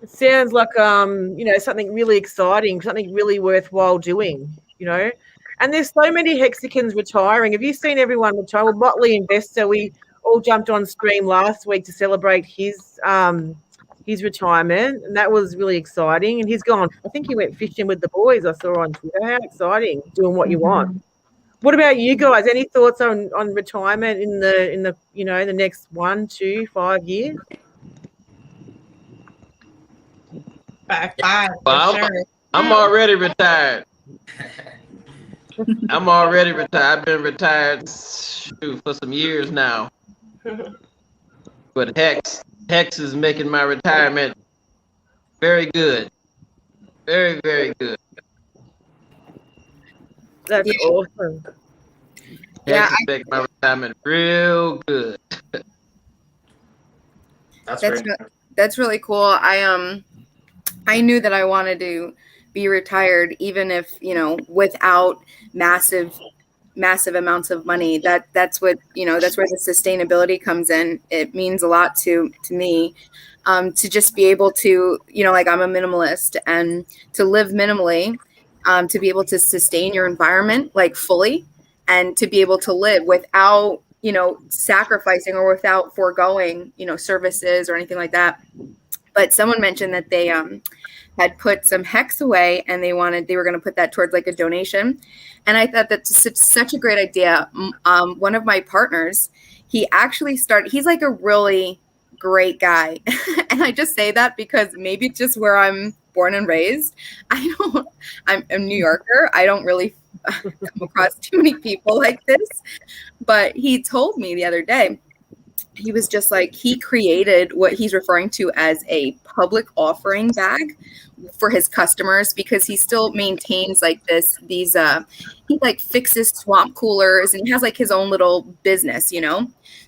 It sounds like something really exciting, something really worthwhile doing, And there's so many Hexicans retiring. Have you seen everyone retire? Well, Motley Investor, we all jumped on stream last week to celebrate his retirement, and that was really exciting. And he's gone. I think he went fishing with the boys. I saw on Twitter. How exciting! Doing what you want. What about you guys? Any thoughts on retirement in the the next 1, 2, 5 years? Five, Well, I'm already retired. I'm already retired. I've been retired for some years now. But Hex is making my retirement very good. Very, very good. That's awesome. Hex is making my retirement real good. That's really cool. I knew that I wanted to be retired, even if, without massive amounts of money. That's what, that's where the sustainability comes in. It means a lot to me, to just be able to, like I'm a minimalist, and to live minimally, to be able to sustain your environment like fully, and to be able to live without, sacrificing or without foregoing, services or anything like that. But someone mentioned that they had put some Hex away, and they were going to put that towards like a donation. And I thought that's such a great idea. One of my partners, he's like a really great guy. And I just say that because maybe it's just where I'm born and raised. I'm a New Yorker. I don't really come across too many people like this. But he told me the other day, he was just like, he created what he's referring to as a public offering bag for his customers, because he still maintains like he like fixes swamp coolers, and he has like his own little business,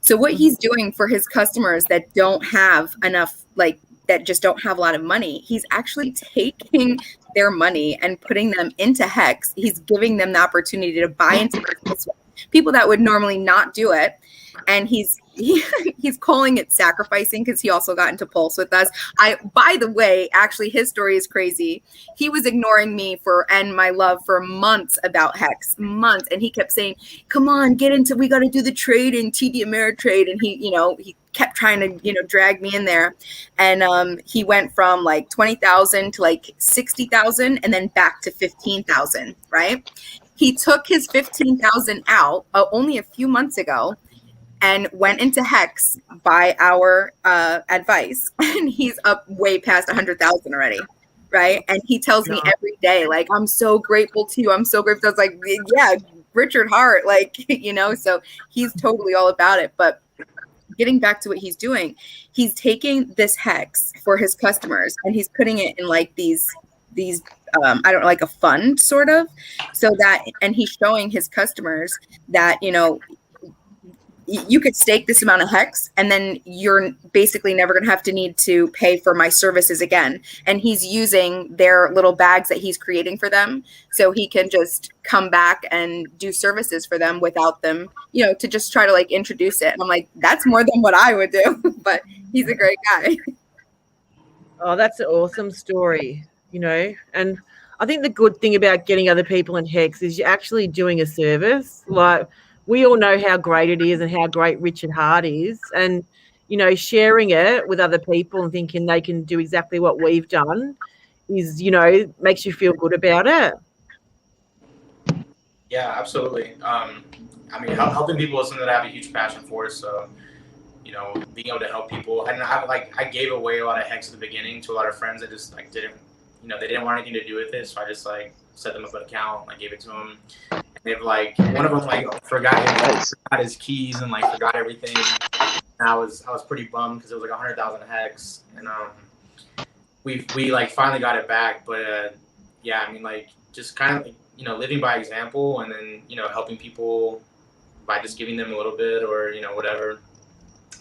So what he's doing for his customers that don't have enough, like that just don't have a lot of money, he's actually taking their money and putting them into Hex. He's giving them the opportunity to buy into business, people that would normally not do it. And he's calling it sacrificing, because he also got into Pulse with us. By the way, actually, his story is crazy. He was ignoring me and my love for months about Hex, months. And he kept saying, come on, we got to do the trade in TD Ameritrade. And he kept trying to, drag me in there. And he went from like 20,000 to like 60,000, and then back to 15,000, right? He took his 15,000 out only a few months ago, and went into Hex by our advice, and he's up way past 100,000 already, right? And he tells me every day, like, I'm so grateful to you. I'm so grateful. I was like, yeah, Richard Hart, like, so he's totally all about it. But getting back to what he's doing, he's taking this Hex for his customers, and he's putting it in like these I don't know, like a fund sort of, so that, and he's showing his customers that, you could stake this amount of Hex, and then you're basically never going to have to need to pay for my services again. And he's using their little bags that he's creating for them, so he can just come back and do services for them without them, to just try to like introduce it. And I'm like, that's more than what I would do. But he's a great guy. Oh, that's an awesome story, and I think the good thing about getting other people in HEX is you're actually doing a service. Like, we all know how great it is and how great Richard Hart is. And, you know, sharing it with other people and thinking they can do exactly what we've done is, you know, makes you feel good about it. Yeah, absolutely. I mean, helping people is something that I have a huge passion for. So, you know, being able to help people, and I gave away a lot of HEX at the beginning to a lot of friends that just like didn't, you know, they didn't want anything to do with it. So I just like set them up an account, I gave it to them. And they've like, one of them like forgot his keys and like forgot everything. And I was pretty bummed because it was like 100,000 HEX, and we like finally got it back. But yeah, I mean, like just kind of, you know, living by example, and then, you know, helping people by just giving them a little bit, or, you know, whatever.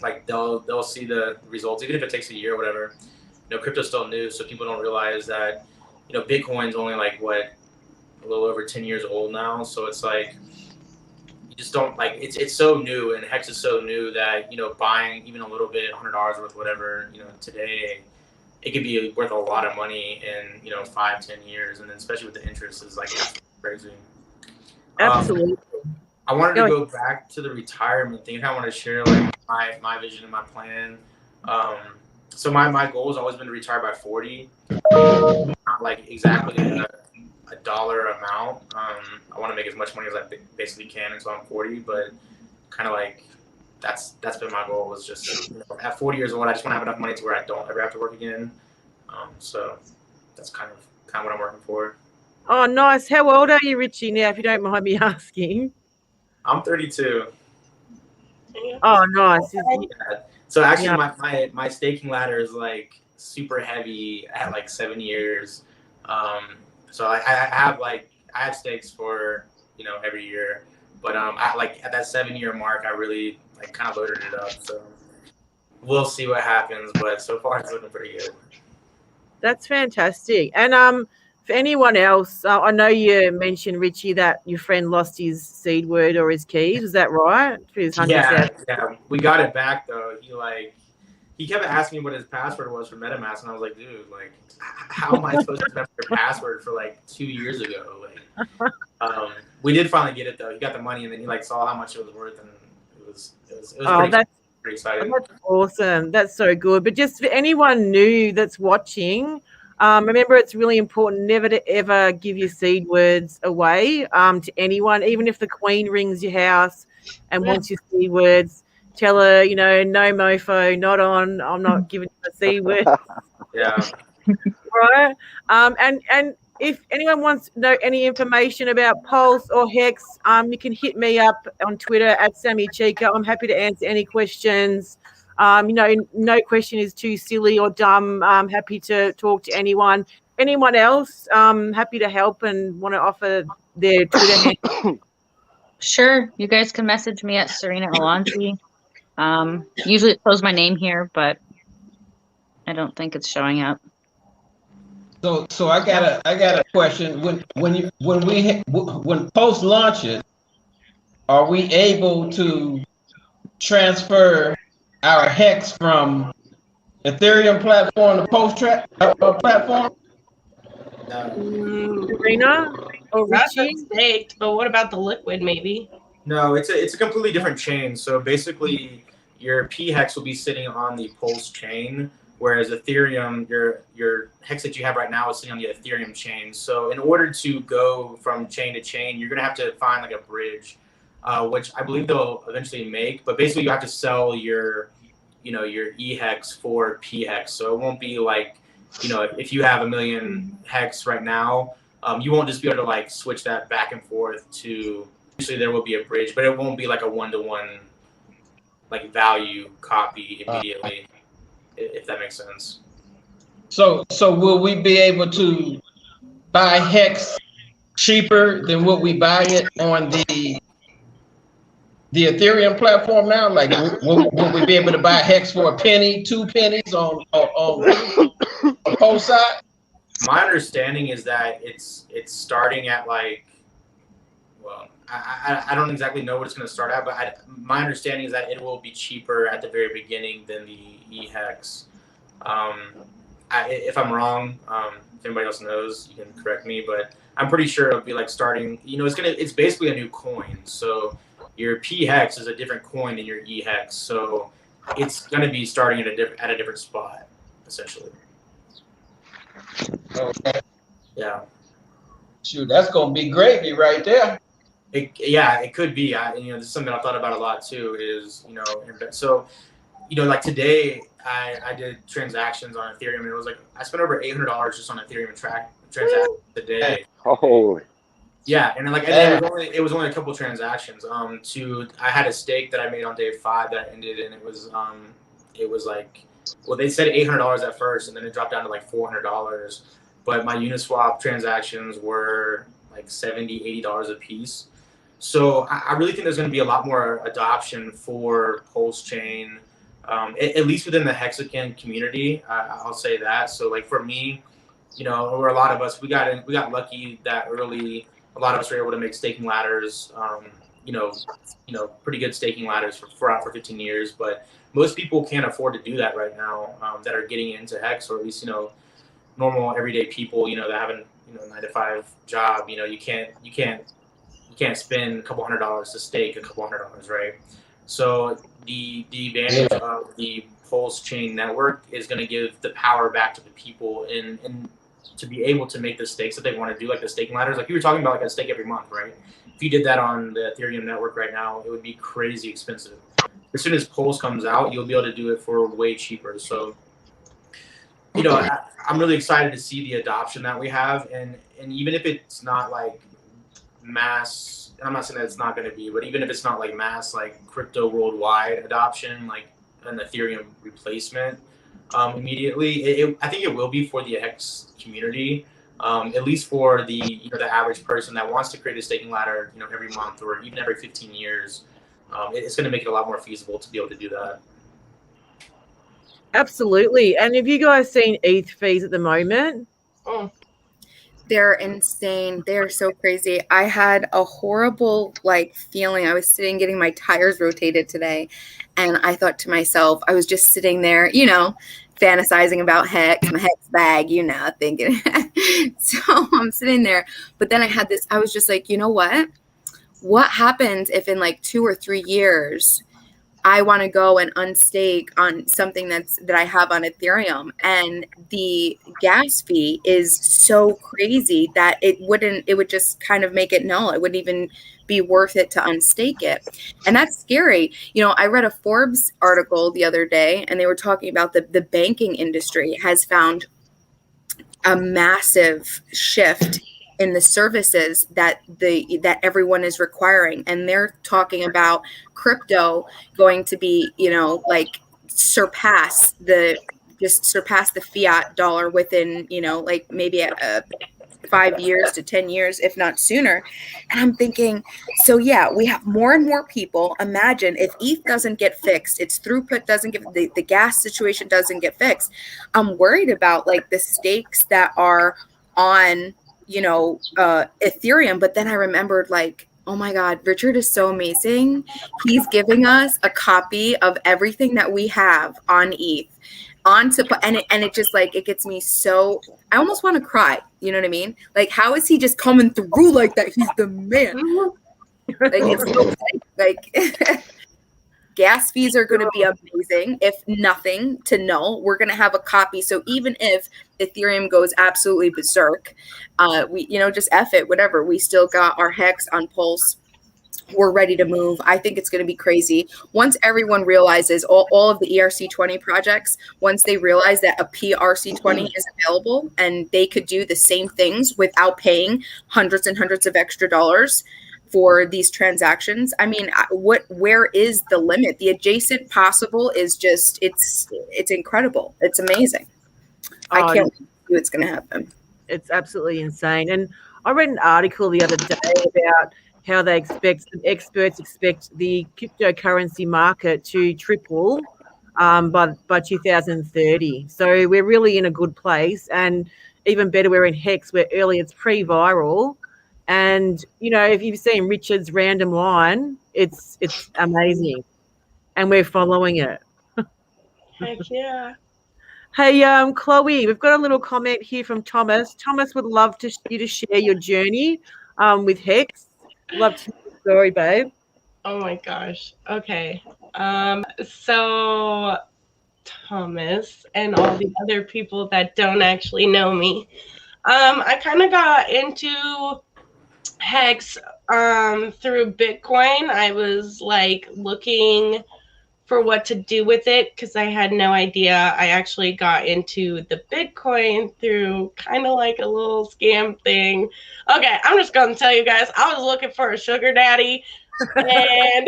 Like they'll see the results, even if it takes a year or whatever. You know, crypto's still new, so people don't realize that, you know, Bitcoin's only like what, a little over 10 years old now. So it's like, you just don't like, it's so new, and HEX is so new that, you know, buying even a little bit, $100 worth, whatever, you know, today, it could be worth a lot of money in, you know, 5-10 years, and then especially with the interest is like crazy. Absolutely. I wanted to go back to the retirement thing. I want to share like my vision and my plan. So my goal has always been to retire by 40. Not like exactly a dollar amount. I want to make as much money as I basically can until I'm 40, but kind of like that's been my goal, was just, you know, at 40 years old, I just want to have enough money to where I don't ever have to work again. So that's kind of what I'm working for. Oh, nice. How old are you, Richie, now, if you don't mind me asking? I'm 32. Oh, nice. Yeah. So actually, my staking ladder is like super heavy at like 7 years. So I have stakes for, you know, every year, but I like at that 7-year mark, I really like kind of loaded it up. So we'll see what happens, but so far it's looking pretty good. That's fantastic. And for anyone else, I know you mentioned, Richie, that your friend lost his seed word or his keys. Is that right? For his 100,000? Yeah. We got it back though. He kept asking me what his password was for MetaMask, and I was like, dude, like, how am I supposed to remember your password for like 2 years ago? Like, we did finally get it though. He got the money, and then he like saw how much it was worth, and it was pretty exciting. That's awesome. That's so good. But just for anyone new that's watching, remember, it's really important never to ever give your seed words away to anyone, even if the Queen rings your house and wants your seed words. Tell her, you know, no mofo, not on. I'm not giving you the seed words. Yeah. Right. And if anyone wants to know any information about Pulse or HEX, you can hit me up on Twitter at Sammy Chica. I'm happy to answer any questions. You know, no question is too silly or dumb. I'm happy to talk to anyone. Anyone else, happy to help and want to offer their Twitter handle. Sure. You guys can message me at Serena Alonzi. Usually it shows my name here, but I don't think it's showing up. So I got a question. When Post launches, are we able to transfer our HEX from Ethereum platform to Post platform? Serena or Richie? Staked, but what about the liquid? Maybe. No, it's a completely different chain. So basically, your PHEX will be sitting on the Pulse chain, whereas Ethereum, your HEX that you have right now is sitting on the Ethereum chain. So in order to go from chain to chain, you're gonna have to find like a bridge, which I believe they'll eventually make. But basically, you have to sell your EHEX for PHEX. So it won't be like, you know, if you have 1 million HEX right now, you won't just be able to like switch that back and forth to. Usually there will be a bridge, but it won't be like a 1-to-1 like value copy immediately, if that makes sense. So will we be able to buy HEX cheaper than what we buy it on the Ethereum platform now? Like, will we be able to buy HEX for a penny, 2 pennies on the Post side? My understanding is that it's starting at like, well, I don't exactly know what it's going to start at, but my understanding is that it will be cheaper at the very beginning than the EHEX. if I'm wrong, if anybody else knows, you can correct me, but I'm pretty sure it'll be like starting, it's basically a new coin. So your P hex is a different coin than your E hex. So it's going to be starting at a different spot, essentially. Okay. Yeah. Shoot, that's gonna be gravy right there. It could be. This is something I've thought about a lot too. So like today, I did transactions on Ethereum, and it was like I spent over $800 just on Ethereum transactions today. Holy. Yeah, and it was only a couple transactions. I had a stake that I made on day 5 that ended, and it was like, well, they said $800 at first, and then it dropped down to like $400. But my Uniswap transactions were like $70, $80 a piece. So I really think there's going to be a lot more adoption for Pulse Chain, at least within the Hexagon community. I'll say that. So like for me, or a lot of us, we got lucky that early. A lot of us were able to make staking ladders, pretty good staking ladders for 15 years. But most people can't afford to do that right now, that are getting into Hex, or at least normal everyday people, that have a 9-to-5 job. You can't spend a couple $100 to stake a couple $100, right? So the advantage of the Pulse Chain network is going to give the power back to the people and to be able to make the stakes that they want to do, like the staking ladders. Like you were talking about, like a stake every month, right? If you did that on the Ethereum network right now, it would be crazy expensive. As soon as Pulse comes out, you'll be able to do it for way cheaper. So, I'm really excited to see the adoption that we have, and even if it's not like mass, I'm not saying that it's not going to be, but even if it's not like mass, like crypto worldwide adoption, like an Ethereum replacement, immediately, I think it will be for the Hex community, at least for the the average person that wants to create a staking ladder, every month or even every 15 years. It's going to make it a lot more feasible to be able to do that. Absolutely. And have you guys seen ETH fees at the moment? They're insane. They're so crazy. I had a horrible feeling. I was sitting getting my tires rotated today, and I thought to myself, I was just sitting there, fantasizing about Hex, my Hex bag, thinking. So I'm sitting there, but then I was just like, you know what happens if in like 2 or 3 years I want to go and unstake on something that I have on Ethereum, and the gas fee is so crazy that it would just kind of make it null. It wouldn't even be worth it to unstake it. And that's scary. I read a Forbes article the other day, and they were talking about the banking industry has found a massive shift in the services that everyone is requiring, and they're talking about crypto going to be surpass the fiat dollar within maybe 5 years to 10 years, if not sooner. And I'm thinking, so yeah, we have more and more people. Imagine if ETH doesn't get fixed, its throughput doesn't get, the gas situation doesn't get fixed. I'm worried about the stakes that are on Ethereum. But then I remembered oh my God, Richard is so amazing. He's giving us a copy of everything that we have on ETH. And it just it gets me so, I almost want to cry. You know what I mean? How is he just coming through like that? He's the man. It's so gas fees are going to be amazing. If nothing to null, we're going to have a copy. So even if Ethereum goes absolutely berserk, we just F it, whatever. We still got our Hex on Pulse. We're ready to move. I think it's going to be crazy. Once everyone realizes, all of the ERC20 projects, once they realize that a PRC20 is available and they could do the same things without paying hundreds and hundreds of extra dollars for these transactions. I mean, where is the limit? The adjacent possible is just, it's incredible. It's amazing. I can't believe it's going to happen. It's absolutely insane. And I read an article the other day about how experts expect the cryptocurrency market to triple by 2030. So we're really in a good place, and even better, we're in Hex, where early it's pre-viral. And if you've seen Richard's random line, it's amazing, and we're following it. Heck yeah. Hey, Chloe, we've got a little comment here from Thomas. Thomas would love you to share your journey with Hex. Love to hear the story, babe. Oh my gosh. Okay. So Thomas and all the other people that don't actually know me, I kind of got into Hex through Bitcoin. I was like looking for what to do with it because I had no idea. I actually got into the Bitcoin through kind of like a little scam thing. Okay, I'm just gonna tell you guys, I was looking for a sugar daddy, and,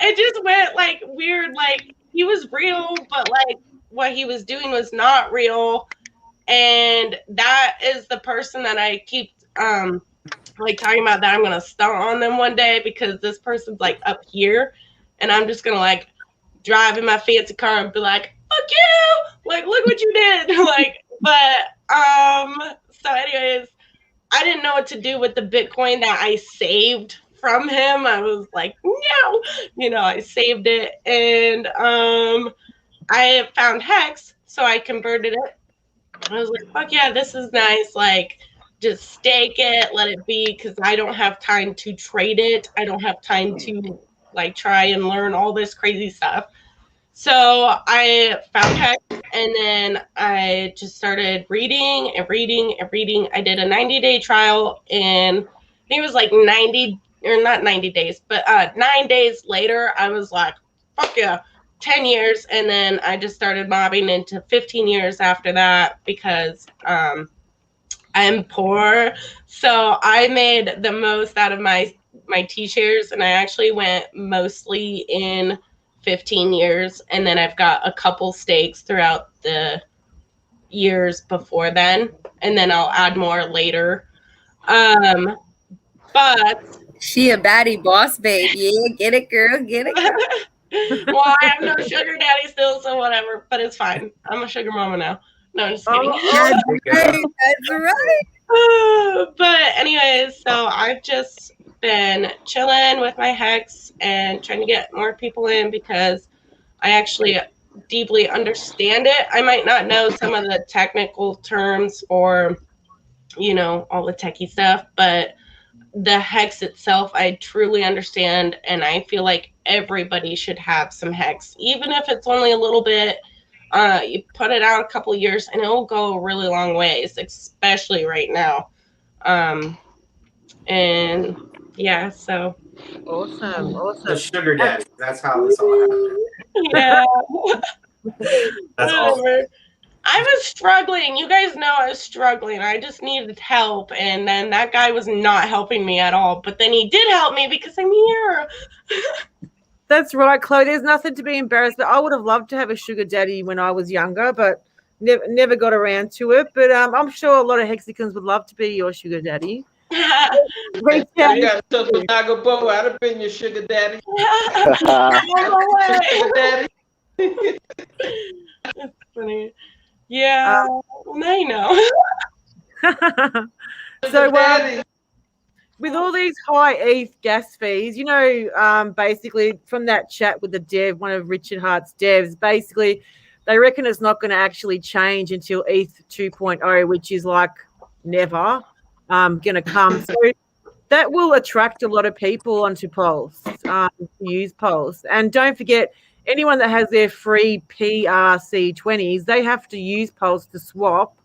it just went like weird. Like he was real, but like what he was doing was not real. And that is the person that I keep like talking about, that I'm gonna stunt on them one day, because this person's like up here and I'm just gonna like drive in my fancy car and be like, fuck you, like look what you did. Like, but so anyways, I didn't know what to do with the Bitcoin that I saved from him. I was like, no, I saved it, and I found Hex, so I converted it. I was like, fuck yeah, this is nice. Like, just stake it, let it be, because I don't have time to trade it. I don't have time to like try and learn all this crazy stuff. So I found Hex, and then I just started reading and reading and reading. I did a 90-day trial, and I think it was like 90, or not 90 days, but 9 days later, I was like, fuck yeah, 10 years. And then I just started mobbing into 15 years after that, because I'm poor. So I made the most out of my T-shares, and I actually went mostly in 15 years, and then I've got a couple stakes throughout the years before then, and then I'll add more later. But she a baddie boss babe. Yeah, get it, girl, get it, girl. Well, I have no sugar daddy still, so whatever, but it's fine. I'm a sugar mama now. No, I'm just kidding. That's right. But anyways, so I've just been chilling with my Hex and trying to get more people in, because I actually deeply understand it. I might not know some of the technical terms or, all the techie stuff, but the Hex itself, I truly understand, and I feel like everybody should have some Hex, even if it's only a little bit. You put it out a couple of years, and it will go a really long ways, especially right now. And yeah, so Awesome. The sugar daddy. That's how this all happened. yeah. That's awesome. I was struggling. You guys know I was struggling. I just needed help, and then that guy was not helping me at all. But then he did help me because I'm here. That's right, Chloe. There's nothing to be embarrassed about. I would have loved to have a sugar daddy when I was younger, but never got around to it. But I'm sure a lot of Hexicans would love to be your sugar daddy. You got stuff with Naga Beau. I'd have been your sugar daddy. Sugar daddy. That's funny. Yeah, I know. So, with all these high ETH gas fees, basically from that chat with the dev, one of Richard Hart's devs, basically they reckon it's not going to actually change until ETH 2.0, which is like never going to come. So that will attract a lot of people onto Pulse, use Pulse. And don't forget, anyone that has their free PRC20s, they have to use Pulse to swap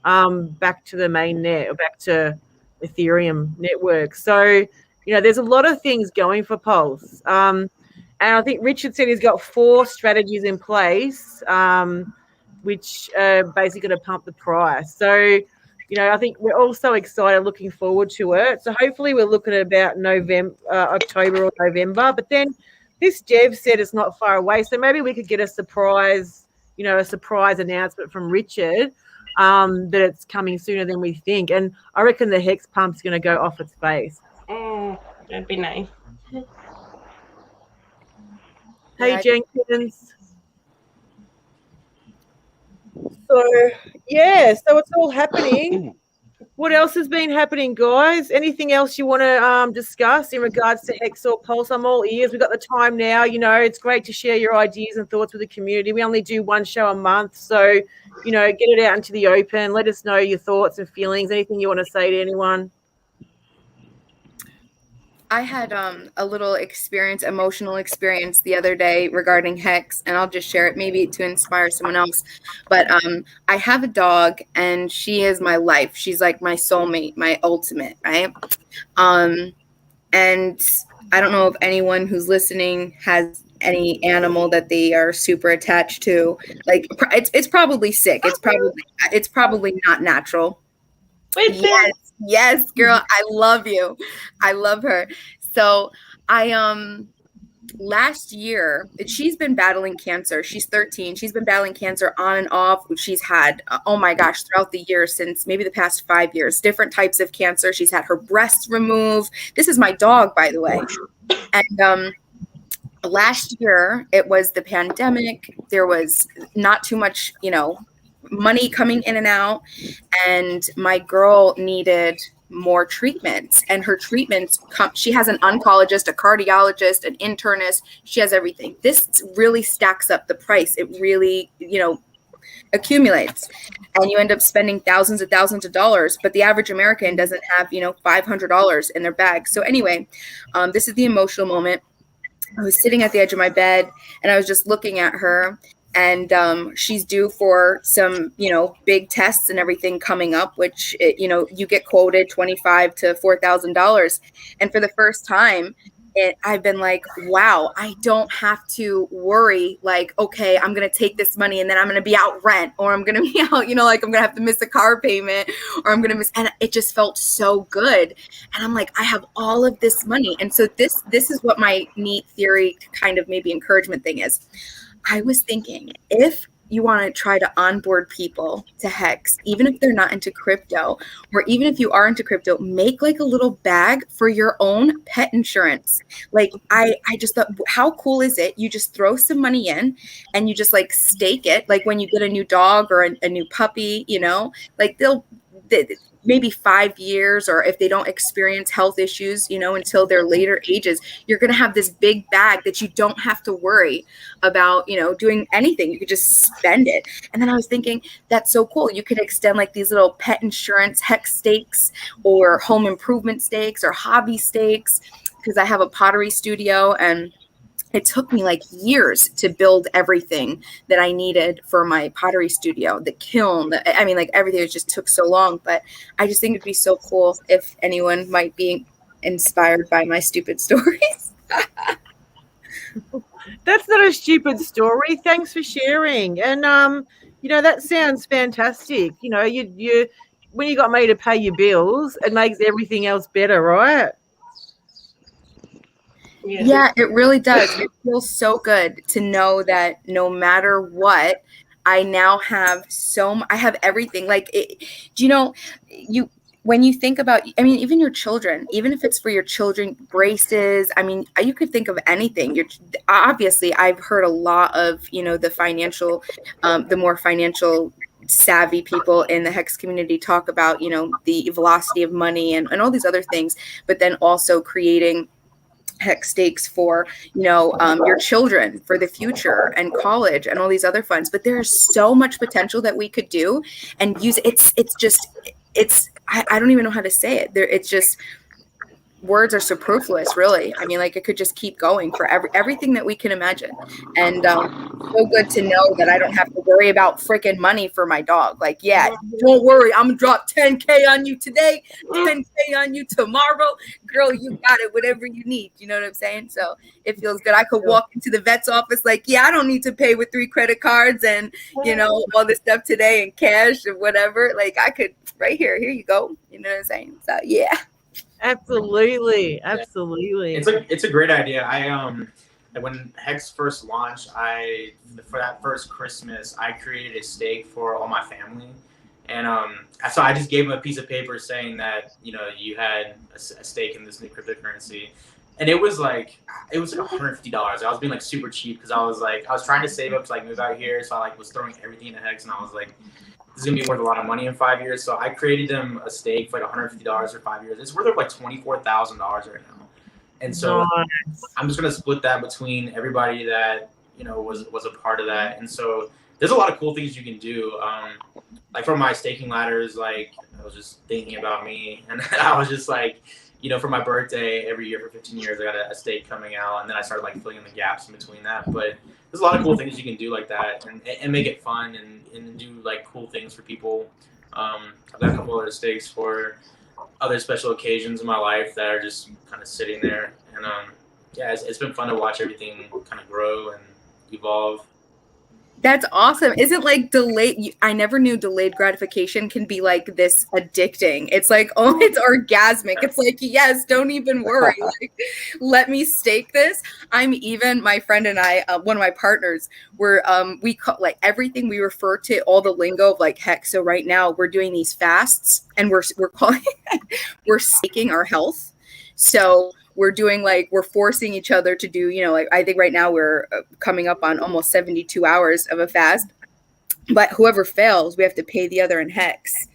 back to the main net, or back to Ethereum network. So, there's a lot of things going for Pulse. And I think Richard said he's got 4 strategies in place, which are basically going to pump the price. So, I think we're all so excited, looking forward to it. So hopefully we're looking at about October or November. But then this dev said it's not far away. So maybe we could get a surprise announcement from Richard that it's coming sooner than we think. And I reckon the Hex pump's going to go off its face. That'd be nice. Hey, Jenkins. So it's all happening. What else has been happening, guys? Anything else you want to discuss in regards to Hex or Pulse? I'm all ears. We've got the time now. You know, it's great to share your ideas and thoughts with the community. We only do one show a month, so, you know, get it out into the open. Let us know your thoughts and feelings. Anything you want to say to anyone? I had a little emotional experience the other day regarding Hex, and I'll just share it maybe to inspire someone else. But I have a dog, and she is my life. She's like my soulmate, my ultimate, right? And I don't know if anyone who's listening has any animal that they are super attached to. Like it's probably sick. It's probably not natural. Yes, girl, I love you. I love her. So I last year, she's been battling cancer. She's 13. She's been battling cancer on and off. She's had, oh my gosh, throughout the years, since maybe the past 5 years, different types of cancer. She's had her breasts removed. This is my dog, by the way. And last year, it was the pandemic. There was not too much, you know, money coming in and out, and my girl needed more treatments, and her treatments she has an oncologist, a cardiologist, an internist. She has everything. This really stacks up the price. It really, you know, accumulates, and you end up spending thousands of dollars, but the average American doesn't have, you know, $500 in their bag. So anyway, this is the emotional moment. I was sitting at the edge of my bed, and I was just looking at her, and she's due for some, you know, big tests and everything coming up, which, you know, you get quoted $2,500 to $4,000. And for the first time, I've been like, wow, I don't have to worry, like, okay, I'm going to take this money and then I'm going to be out rent, or I'm going to be out, you know, like I'm going to have to miss a car payment, or I'm going to miss, and it just felt so good. And I'm like, I have all of this money. And so this is what my neat theory kind of maybe encouragement thing is. I was thinking, if you want to try to onboard people to Hex, even if they're not into crypto, or even if you are into crypto, make like a little bag for your own pet insurance. Like I just thought, how cool is it? You just throw some money in and you just like stake it. Like when you get a new dog or a new puppy, you know, like maybe 5 years, or if they don't experience health issues, you know, until their later ages, you're going to have this big bag that you don't have to worry about, you know, doing anything. You could just spend it. And then I was thinking, that's so cool. You could extend like these little pet insurance Hex stakes, or home improvement stakes, or hobby stakes, because I have a pottery studio, and it took me like years to build everything that I needed for my pottery studio, the kiln. I mean, like everything just took so long, but I just think it'd be so cool if anyone might be inspired by my stupid stories. That's not a stupid story. Thanks for sharing. And, you know, that sounds fantastic. You know, you when you got money to pay your bills, it makes everything else better, right? Yeah, it really does. It feels so good to know that no matter what, I now have I have everything. Like, do you know, when you think about, I mean, even your children, even if it's for your children, braces, I mean, you could think of anything. Obviously, I've heard a lot of, you know, the more financial savvy people in the Hex community talk about, you know, the velocity of money and all these other things, but then also creating Hex stakes for, you know, your children for the future and college and all these other funds. But there's so much potential that we could do and use. I don't even know how to say it. It's just, words are superfluous, really. I mean, like, it could just keep going for everything that we can imagine. And so good to know that I don't have to worry about freaking money for my dog. Like, yeah, don't worry, I'm gonna drop 10K on you today, 10K on you tomorrow. Girl, you got it, whatever you need. You know what I'm saying? So it feels good. I could walk into the vet's office like, yeah, I don't need to pay with 3 credit cards and, you know, all this stuff today in cash or whatever. Like, I could, right here you go. You know what I'm saying? So yeah. Absolutely. It's a great idea. When Hex first launched, for that first Christmas, I created a stake for all my family, and so I just gave them a piece of paper saying that, you know, you had a stake in this new cryptocurrency, and it was like $150. I was being like super cheap because I was trying to save up to like move out here, so I like was throwing everything into Hex, and I was like, is going to be worth a lot of money in 5 years. So I created them a stake for like $150 for 5 years. It's worth like $24,000 right now. And so I'm just going to split that between everybody that, you know, was a part of that. And so there's a lot of cool things you can do. Like for my staking ladders, like I was just thinking about me, and I was just like, you know, for my birthday every year for 15 years, I got a stake coming out, and then I started like filling in the gaps in between that. But there's a lot of cool things you can do like that, and make it fun and do like cool things for people. I've got a couple other stakes for other special occasions in my life that are just kind of sitting there, and yeah, it's been fun to watch everything kind of grow and evolve. That's awesome. Isn't like delayed? I never knew delayed gratification can be like this addicting. It's like, oh, it's orgasmic. It's like, yes, don't even worry. Like, let me stake this. My friend and I, one of my partners, we call like everything we refer to all the lingo of like HEX. So right now we're doing these fasts, and we're calling we're staking our health. So we're forcing each other to do, you know, like I think right now we're coming up on almost 72 hours of a fast, but whoever fails, we have to pay the other in HEX,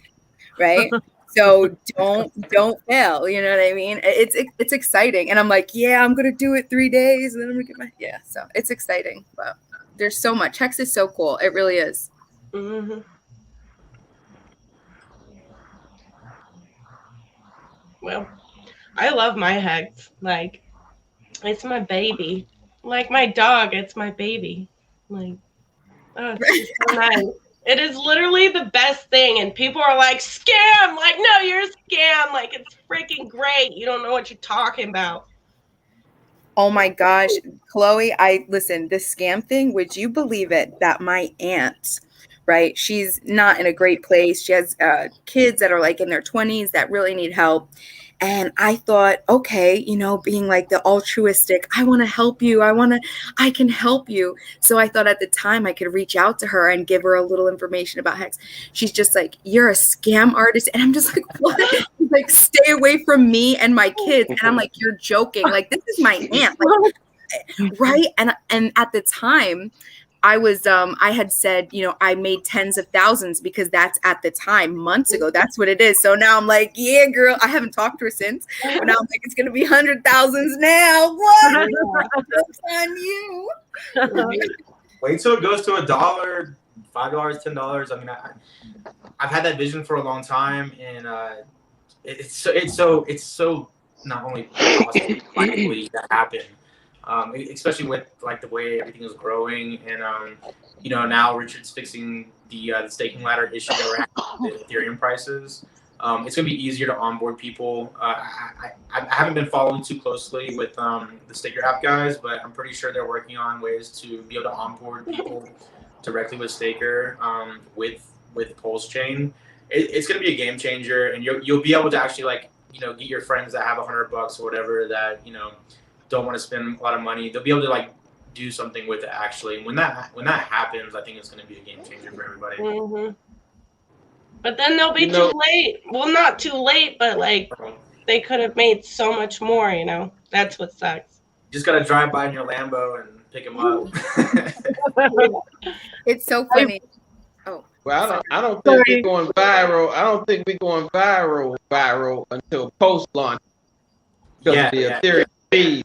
right? So don't fail. You know what I mean? It's exciting. And I'm like, yeah, I'm going to do it 3 days. And then I'm going to get so it's exciting. But there's so much. HEX is so cool. It really is. Mm-hmm. Well, I love my HEX. Like, it's my baby. Like my dog, it's my baby. Like, oh, it's just so nice. It is literally the best thing. And people are like, scam! Like, no, you're a scam. Like, it's freaking great. You don't know what you're talking about. Oh my gosh, Chloe, listen, this scam thing, would you believe it that my aunt, right? She's not in a great place. She has kids that are like in their 20s that really need help. And I thought, okay, you know, being like the altruistic, I want to help you. I can help you. So I thought at the time I could reach out to her and give her a little information about HEX. She's just like, you're a scam artist. And I'm just like, what? She's like, stay away from me and my kids. And I'm like, you're joking. Like, this is my aunt. Like, right. And at the time, I had said, you know, I made tens of thousands because that's at the time, months ago. That's what it is. So now I'm like, yeah, girl, I haven't talked to her since. But now I'm like, it's going to be 100,000s now. What? That's on you. Wait till it goes to $1, $5, $10. I mean, I've had that vision for a long time, and it's so not only possible, likely to happen. Especially with like the way everything is growing, and you know, now Richard's fixing the staking ladder issue that we're having with Ethereum prices. It's gonna be easier to onboard people. I haven't been following too closely with the Staker app guys, but I'm pretty sure they're working on ways to be able to onboard people directly with Staker with Pulse Chain. It's gonna be a game changer, and you'll be able to actually, like, you know, get your friends that have $100 or whatever that, you know, don't want to spend a lot of money. They'll be able to like do something with it actually. And when that happens, I think it's going to be a game changer for everybody. Mm-hmm. But then they'll be too late. Well, not too late, but like they could have made so much more. You know, that's what sucks. You just got to drive by in your Lambo and pick them up. It's so funny. Oh, well, I don't think we're going viral. I don't think we're going viral until post launch because of the Ethereum.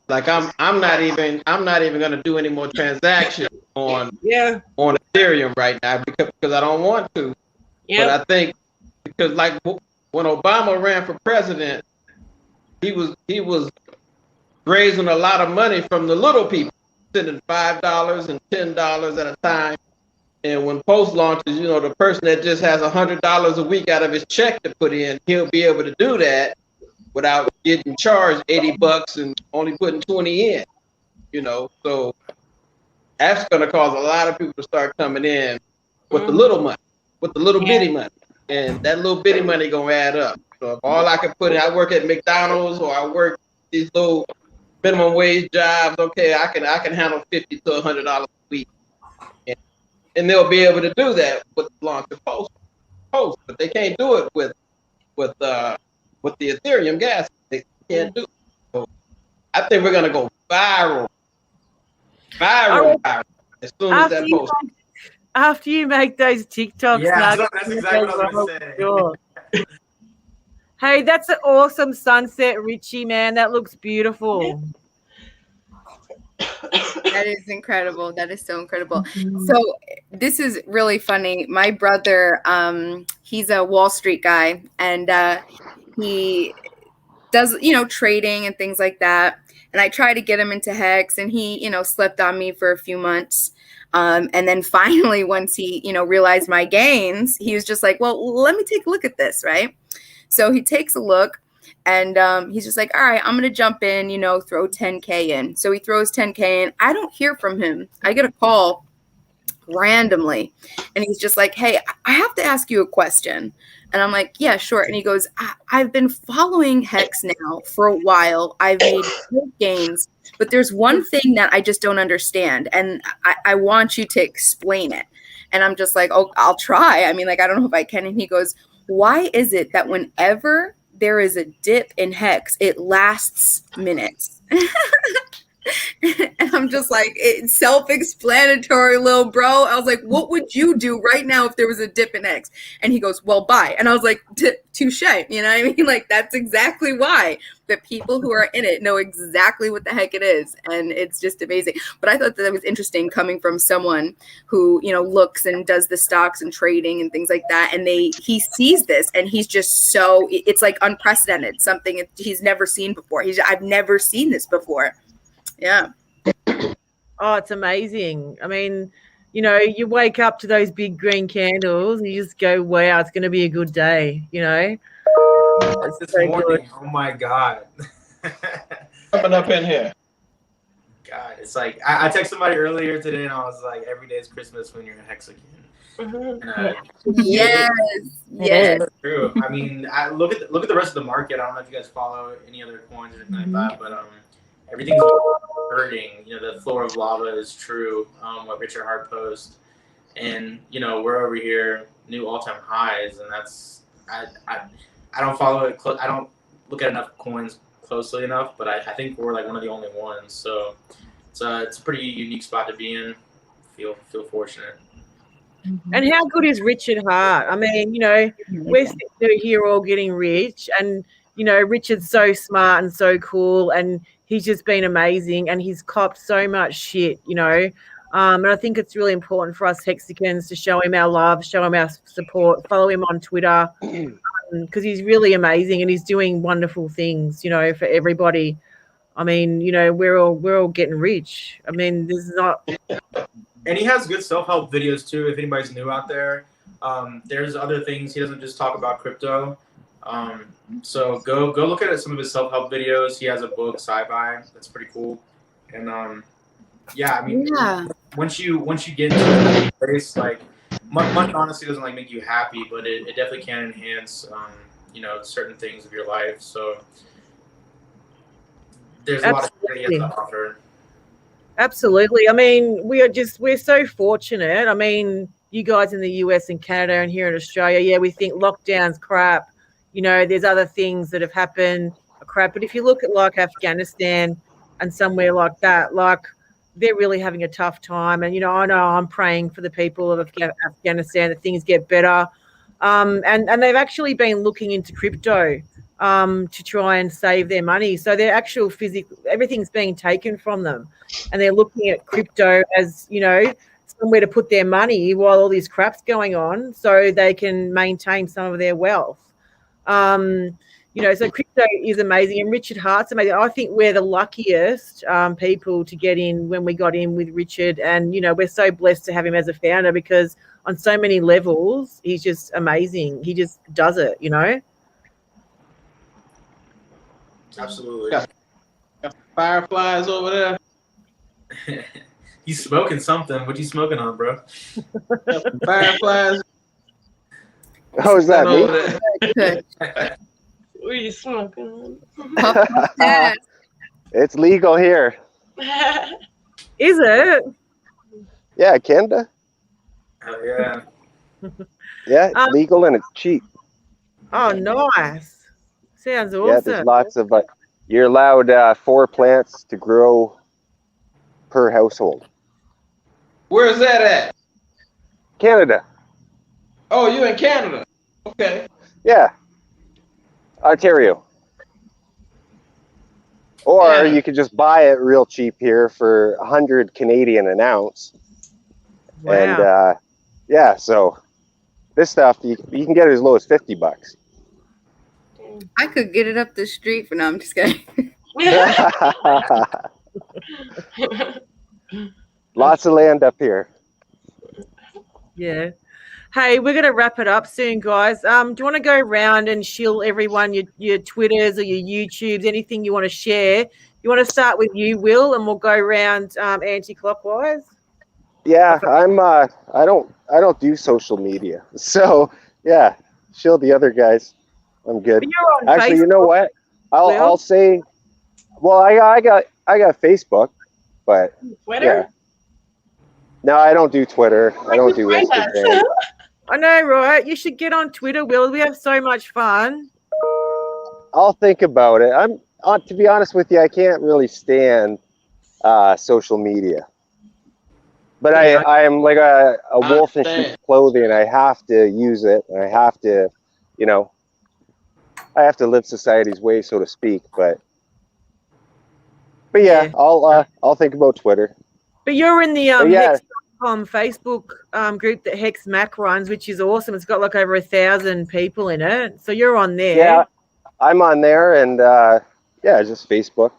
Like I'm not even gonna do any more transactions on Ethereum right now because I don't want to. But I think because like when Obama ran for president, he was raising a lot of money from the little people, sending $5 and $10 at a time. And when post launches, you know, the person that just has $100 a week out of his check to put in, he'll be able to do that without getting charged $80 and only putting 20 in, you know. So that's going to cause a lot of people to start coming in with the little money, with the little bitty money, and that little bitty money going to add up. So if all I can put in, I work at McDonald's or I work these little minimum wage jobs, okay, I can handle $50 to $100 a week, and they'll be able to do that with the launch of post, but they can't do it with the Ethereum gas. They can't do it. So I think we're gonna go viral as soon as that post. After you make those TikToks, Yeah, Naga, that's exactly what I was going to say. sure. Hey, that's an awesome sunset, Richie, man. That looks beautiful. That is incredible. That is so incredible. So this is really funny. My brother, he's a Wall Street guy, and he does, trading and things like that. And I tried to get him into HEX, and he, slept on me for a few months. And then finally, once he, realized my gains, he was just like, well, let me take a look at this, right? So he takes a look, and he's just like, all right, I'm going to jump in, throw 10K in. So he throws 10K in. I don't hear from him. I get a call randomly, and he's just like, hey, I have to ask you a question. And I'm like, yeah, sure. And he goes, I've been following HEX now for a while. I've made good gains, but there's one thing that I just don't understand, and I want you to explain it. And I'm just like, oh, I'll try. I mean, like, I don't know if I can. And he goes, why is it that whenever there is a dip in HEX, it lasts minutes? And I'm just like, it's self-explanatory, little bro. I was like, what would you do right now if there was a dip in HEX? And he goes, well, buy. And I was like, touche. You know what I mean? Like, that's exactly why the people who are in it know exactly what the heck it is. And it's just amazing. But I thought that was interesting coming from someone who, looks and does the stocks and trading and things like that. And he sees this, and he's just so, it's like unprecedented, something he's never seen before. I've never seen this before. Yeah. Oh, it's amazing. I mean, you wake up to those big green candles and you just go, wow, it's going to be a good day, It's this so morning. good. Oh my God. Coming up in here. God, it's like I texted somebody earlier today, and I was like, every day is Christmas when you're in HEX again. Yes. It's true. I mean, look at the rest of the market. I don't know if you guys follow any other coins or anything like that, but everything's hurting. The floor of lava is true. What Richard Hart posted, and we're over here, new all-time highs, and that's I don't follow it. I don't look at enough coins closely enough, but I think we're like one of the only ones. So it's a pretty unique spot to be in. Feel fortunate. And how good is Richard Hart? I mean, we're sitting here all getting rich, and Richard's so smart and so cool, and he's just been amazing, and he's copped so much shit, and I think it's really important for us Hexicans to show him our love, show him our support, follow him on Twitter, because he's really amazing and he's doing wonderful things, for everybody. I mean, we're all getting rich. I mean, this is not. And he has good self-help videos too. If anybody's new out there, there's other things. He doesn't just talk about crypto. So go look at some of his self-help videos. He has a book, Sci-Fi, that's pretty cool. And yeah, I mean, once you get into that place, like money honestly doesn't like make you happy, but it definitely can enhance certain things of your life. So there's a lot of things he has to offer. Absolutely. I mean, we're so fortunate. I mean, you guys in the US and Canada and here in Australia, yeah, we think lockdown's crap. There's other things that have happened are crap. But if you look at like Afghanistan and somewhere like that, like they're really having a tough time. And, I know I'm praying for the people of Afghanistan that things get better. And they've actually been looking into crypto to try and save their money. So their actual physical, everything's being taken from them. And they're looking at crypto as, somewhere to put their money while all this crap's going on so they can maintain some of their wealth. So crypto is amazing, and Richard Hart's amazing. I think we're the luckiest people to get in when we got in with Richard, and we're so blessed to have him as a founder because on so many levels he's just amazing. He just does it, Absolutely. Got fireflies over there. He's smoking something. What you smoking on, bro? Fireflies. Oh, is that me? What are you smoking on? It's legal here. Is it? Yeah, Canada. Oh yeah. Yeah, it's legal and it's cheap. Oh, nice. Sounds awesome. Yeah, there's lots of. You're allowed 4 plants to grow per household. Where's that at? Canada. Oh, you in Canada? Okay. Yeah, Ontario. Or Yeah. you could just buy it real cheap here for 100 Canadian an ounce. Wow. And yeah, so this stuff you can get it as low as $50. I could get it up the street for now. I'm just kidding. Lots of land up here. Yeah. Hey, we're going to wrap it up soon, guys. Do you want to go around and shill everyone your Twitters or your YouTubes, anything you want to share? You want to start with you, Will, and we'll go around anti-clockwise? Yeah, I don't do social media. So yeah, shill the other guys. I'm good. But you're on Actually, you know Facebook, what? Will? I'll say, well, I got Facebook, but Twitter? yeah. No, I don't do Twitter. I don't do Find us. Instagram. I know, right? You should get on Twitter, Will. We have so much fun. I'll think about it. To be honest with you, I can't really stand social media. But Yeah. I am like a wolf in understand. sheep's clothing. I have to use it, and I have to, I have to live society's way, so to speak. But yeah, Yeah. I'll think about Twitter. But you're in the But yeah, Hex.com Facebook group that Hex Mac runs, which is awesome. It's got like over 1,000 people in it. So you're on there. yeah, I'm on there, and yeah, just Facebook.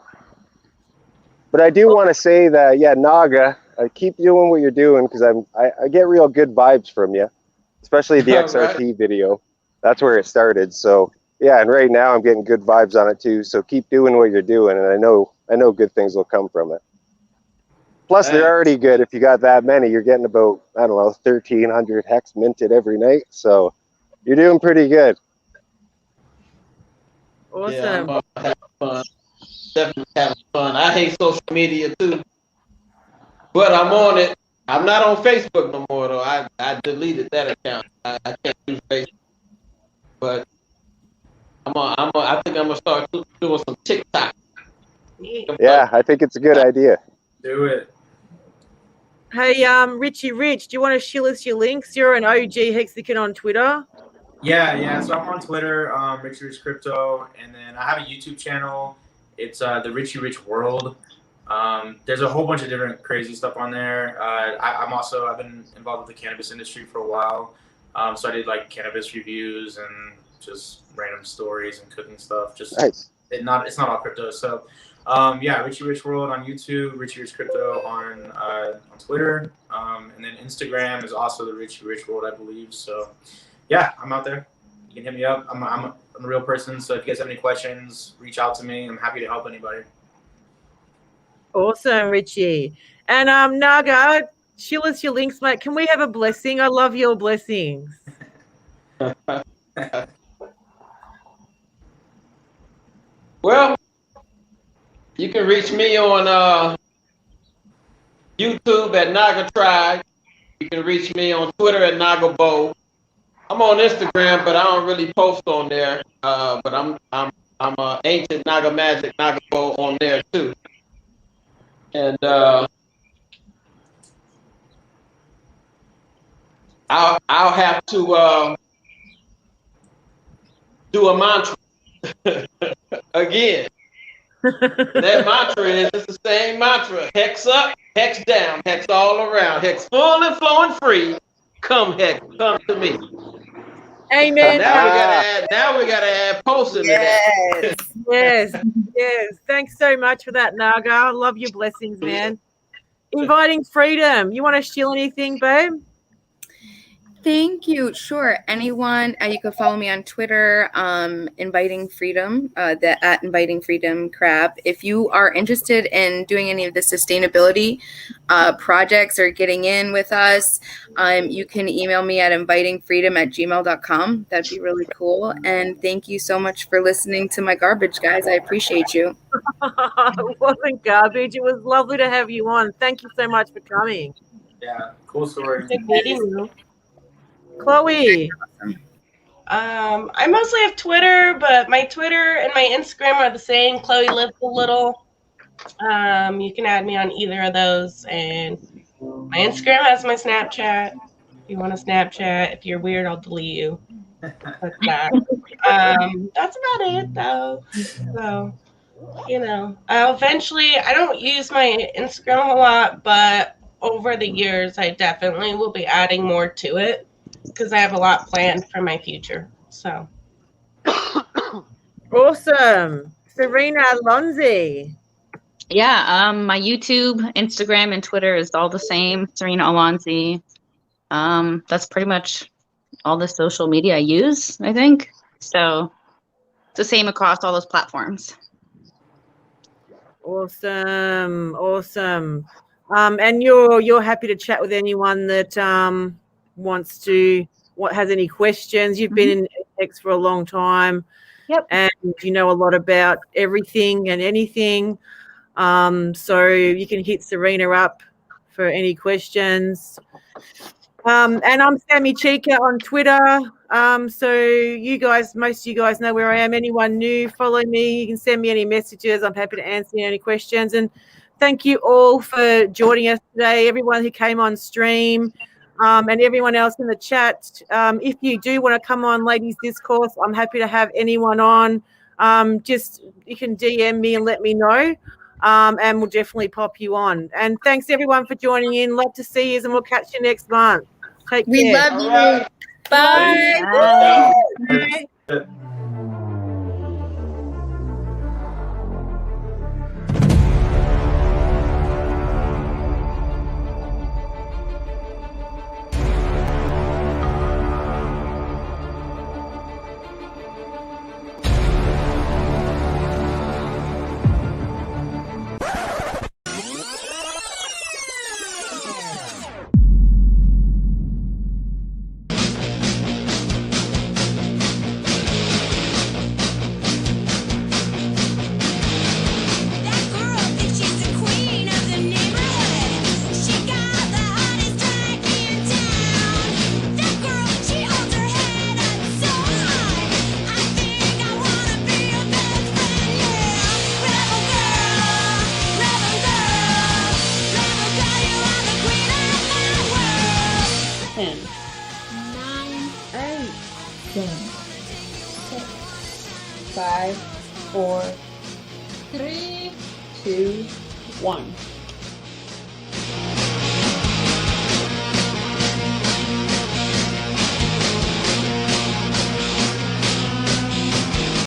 But I do want to say that, yeah, Naga, keep doing what you're doing, because I get real good vibes from you, especially the All XRP video. That's where it started. So yeah, and right now I'm getting good vibes on it too. So keep doing what you're doing, and I know good things will come from it. Plus, they're already good. If you got that many, you're getting about, I don't know, 1,300 hex minted every night. So you're doing pretty good. Awesome. Yeah, I'm having fun. Definitely having fun. I hate social media too, but I'm on it. I'm not on Facebook no more though. I deleted that account. I can't use Facebook, but I think I'm gonna start doing some TikTok. Yeah, I think it's a good idea. Do it. Hey, Richie Rich, do you want to shill us your links? You're an OG Hexagon on Twitter. Yeah. So I'm on Twitter, Richie Rich Crypto, and then I have a YouTube channel. It's the Richie Rich World. There's a whole bunch of different crazy stuff on there. I've been involved with the cannabis industry for a while. So I did like cannabis reviews and just random stories and cooking stuff. Just Nice. it's not all crypto. So yeah, Richie Rich World on YouTube, Richie Rich Crypto on Twitter, and then Instagram is also the Richie Rich World, I believe. So yeah, I'm out there. You can hit me up. I'm a real person, so if you guys have any questions, reach out to me. I'm happy to help anybody. Awesome, Richie. And Naga, shill us your links, mate. Can we have a blessing? I love your blessings. Well, you can reach me on YouTube at Naga Tribe. You can reach me on Twitter at Naga Beau. I'm on Instagram, but I don't really post on there. But I'm ancient Naga Magic Naga Beau on there too. And I'll have to do a mantra again. That mantra is it's the same mantra: hex up, hex down, hex all around, hex full and flowing free. Come hex, come to me. Amen. Now we gotta add posting to that. Yes. Thanks so much for that, Naga. I love your blessings, man. Inviting freedom. You want to shill anything, babe? Thank you. Sure. Anyone, you can follow me on Twitter, Inviting Freedom, at Inviting Freedom Crab. If you are interested in doing any of the sustainability projects or getting in with us, you can email me at invitingfreedom@gmail.com. That'd be really cool. And thank you so much for listening to my garbage, guys. I appreciate you. It wasn't garbage. It was lovely to have you on. Thank you so much for coming. Yeah, cool story. Good meeting you. Chloe. I mostly have Twitter, but my Twitter and my Instagram are the same. Chloe Lives a Little. You can add me on either of those, and my Instagram has my Snapchat. If you want to Snapchat, if you're weird, I'll delete you. That's that. That's about it, though. So, you know, eventually, I don't use my Instagram a lot, but over the years, I definitely will be adding more to it because I have a lot planned for my future. So, Awesome. Serena Alonzi. Yeah, my YouTube, Instagram, and Twitter is all the same. Serena Alonzi. That's pretty much all the social media I use, I think. So it's the same across all those platforms. Awesome. Awesome. And you're happy to chat with anyone that wants to has any questions. You've been in HEX for a long time. Yep. And you know a lot about everything and anything. So you can hit Serena up for any questions. And I'm Sammy Chica on Twitter. So you guys, most of you guys know where I am. Anyone new, follow me. You can send me any messages. I'm happy to answer any questions. And thank you all for joining us today, everyone who came on stream, and everyone else in the chat. If you do want to come on Ladies Discourse, I'm happy to have anyone on. Just you can DM me and let me know. And we'll definitely pop you on. And thanks everyone for joining in. Love to see you, and we'll catch you next month. Take care. We love you. Bye. Bye. Bye. Five, four, 3, 2, 1.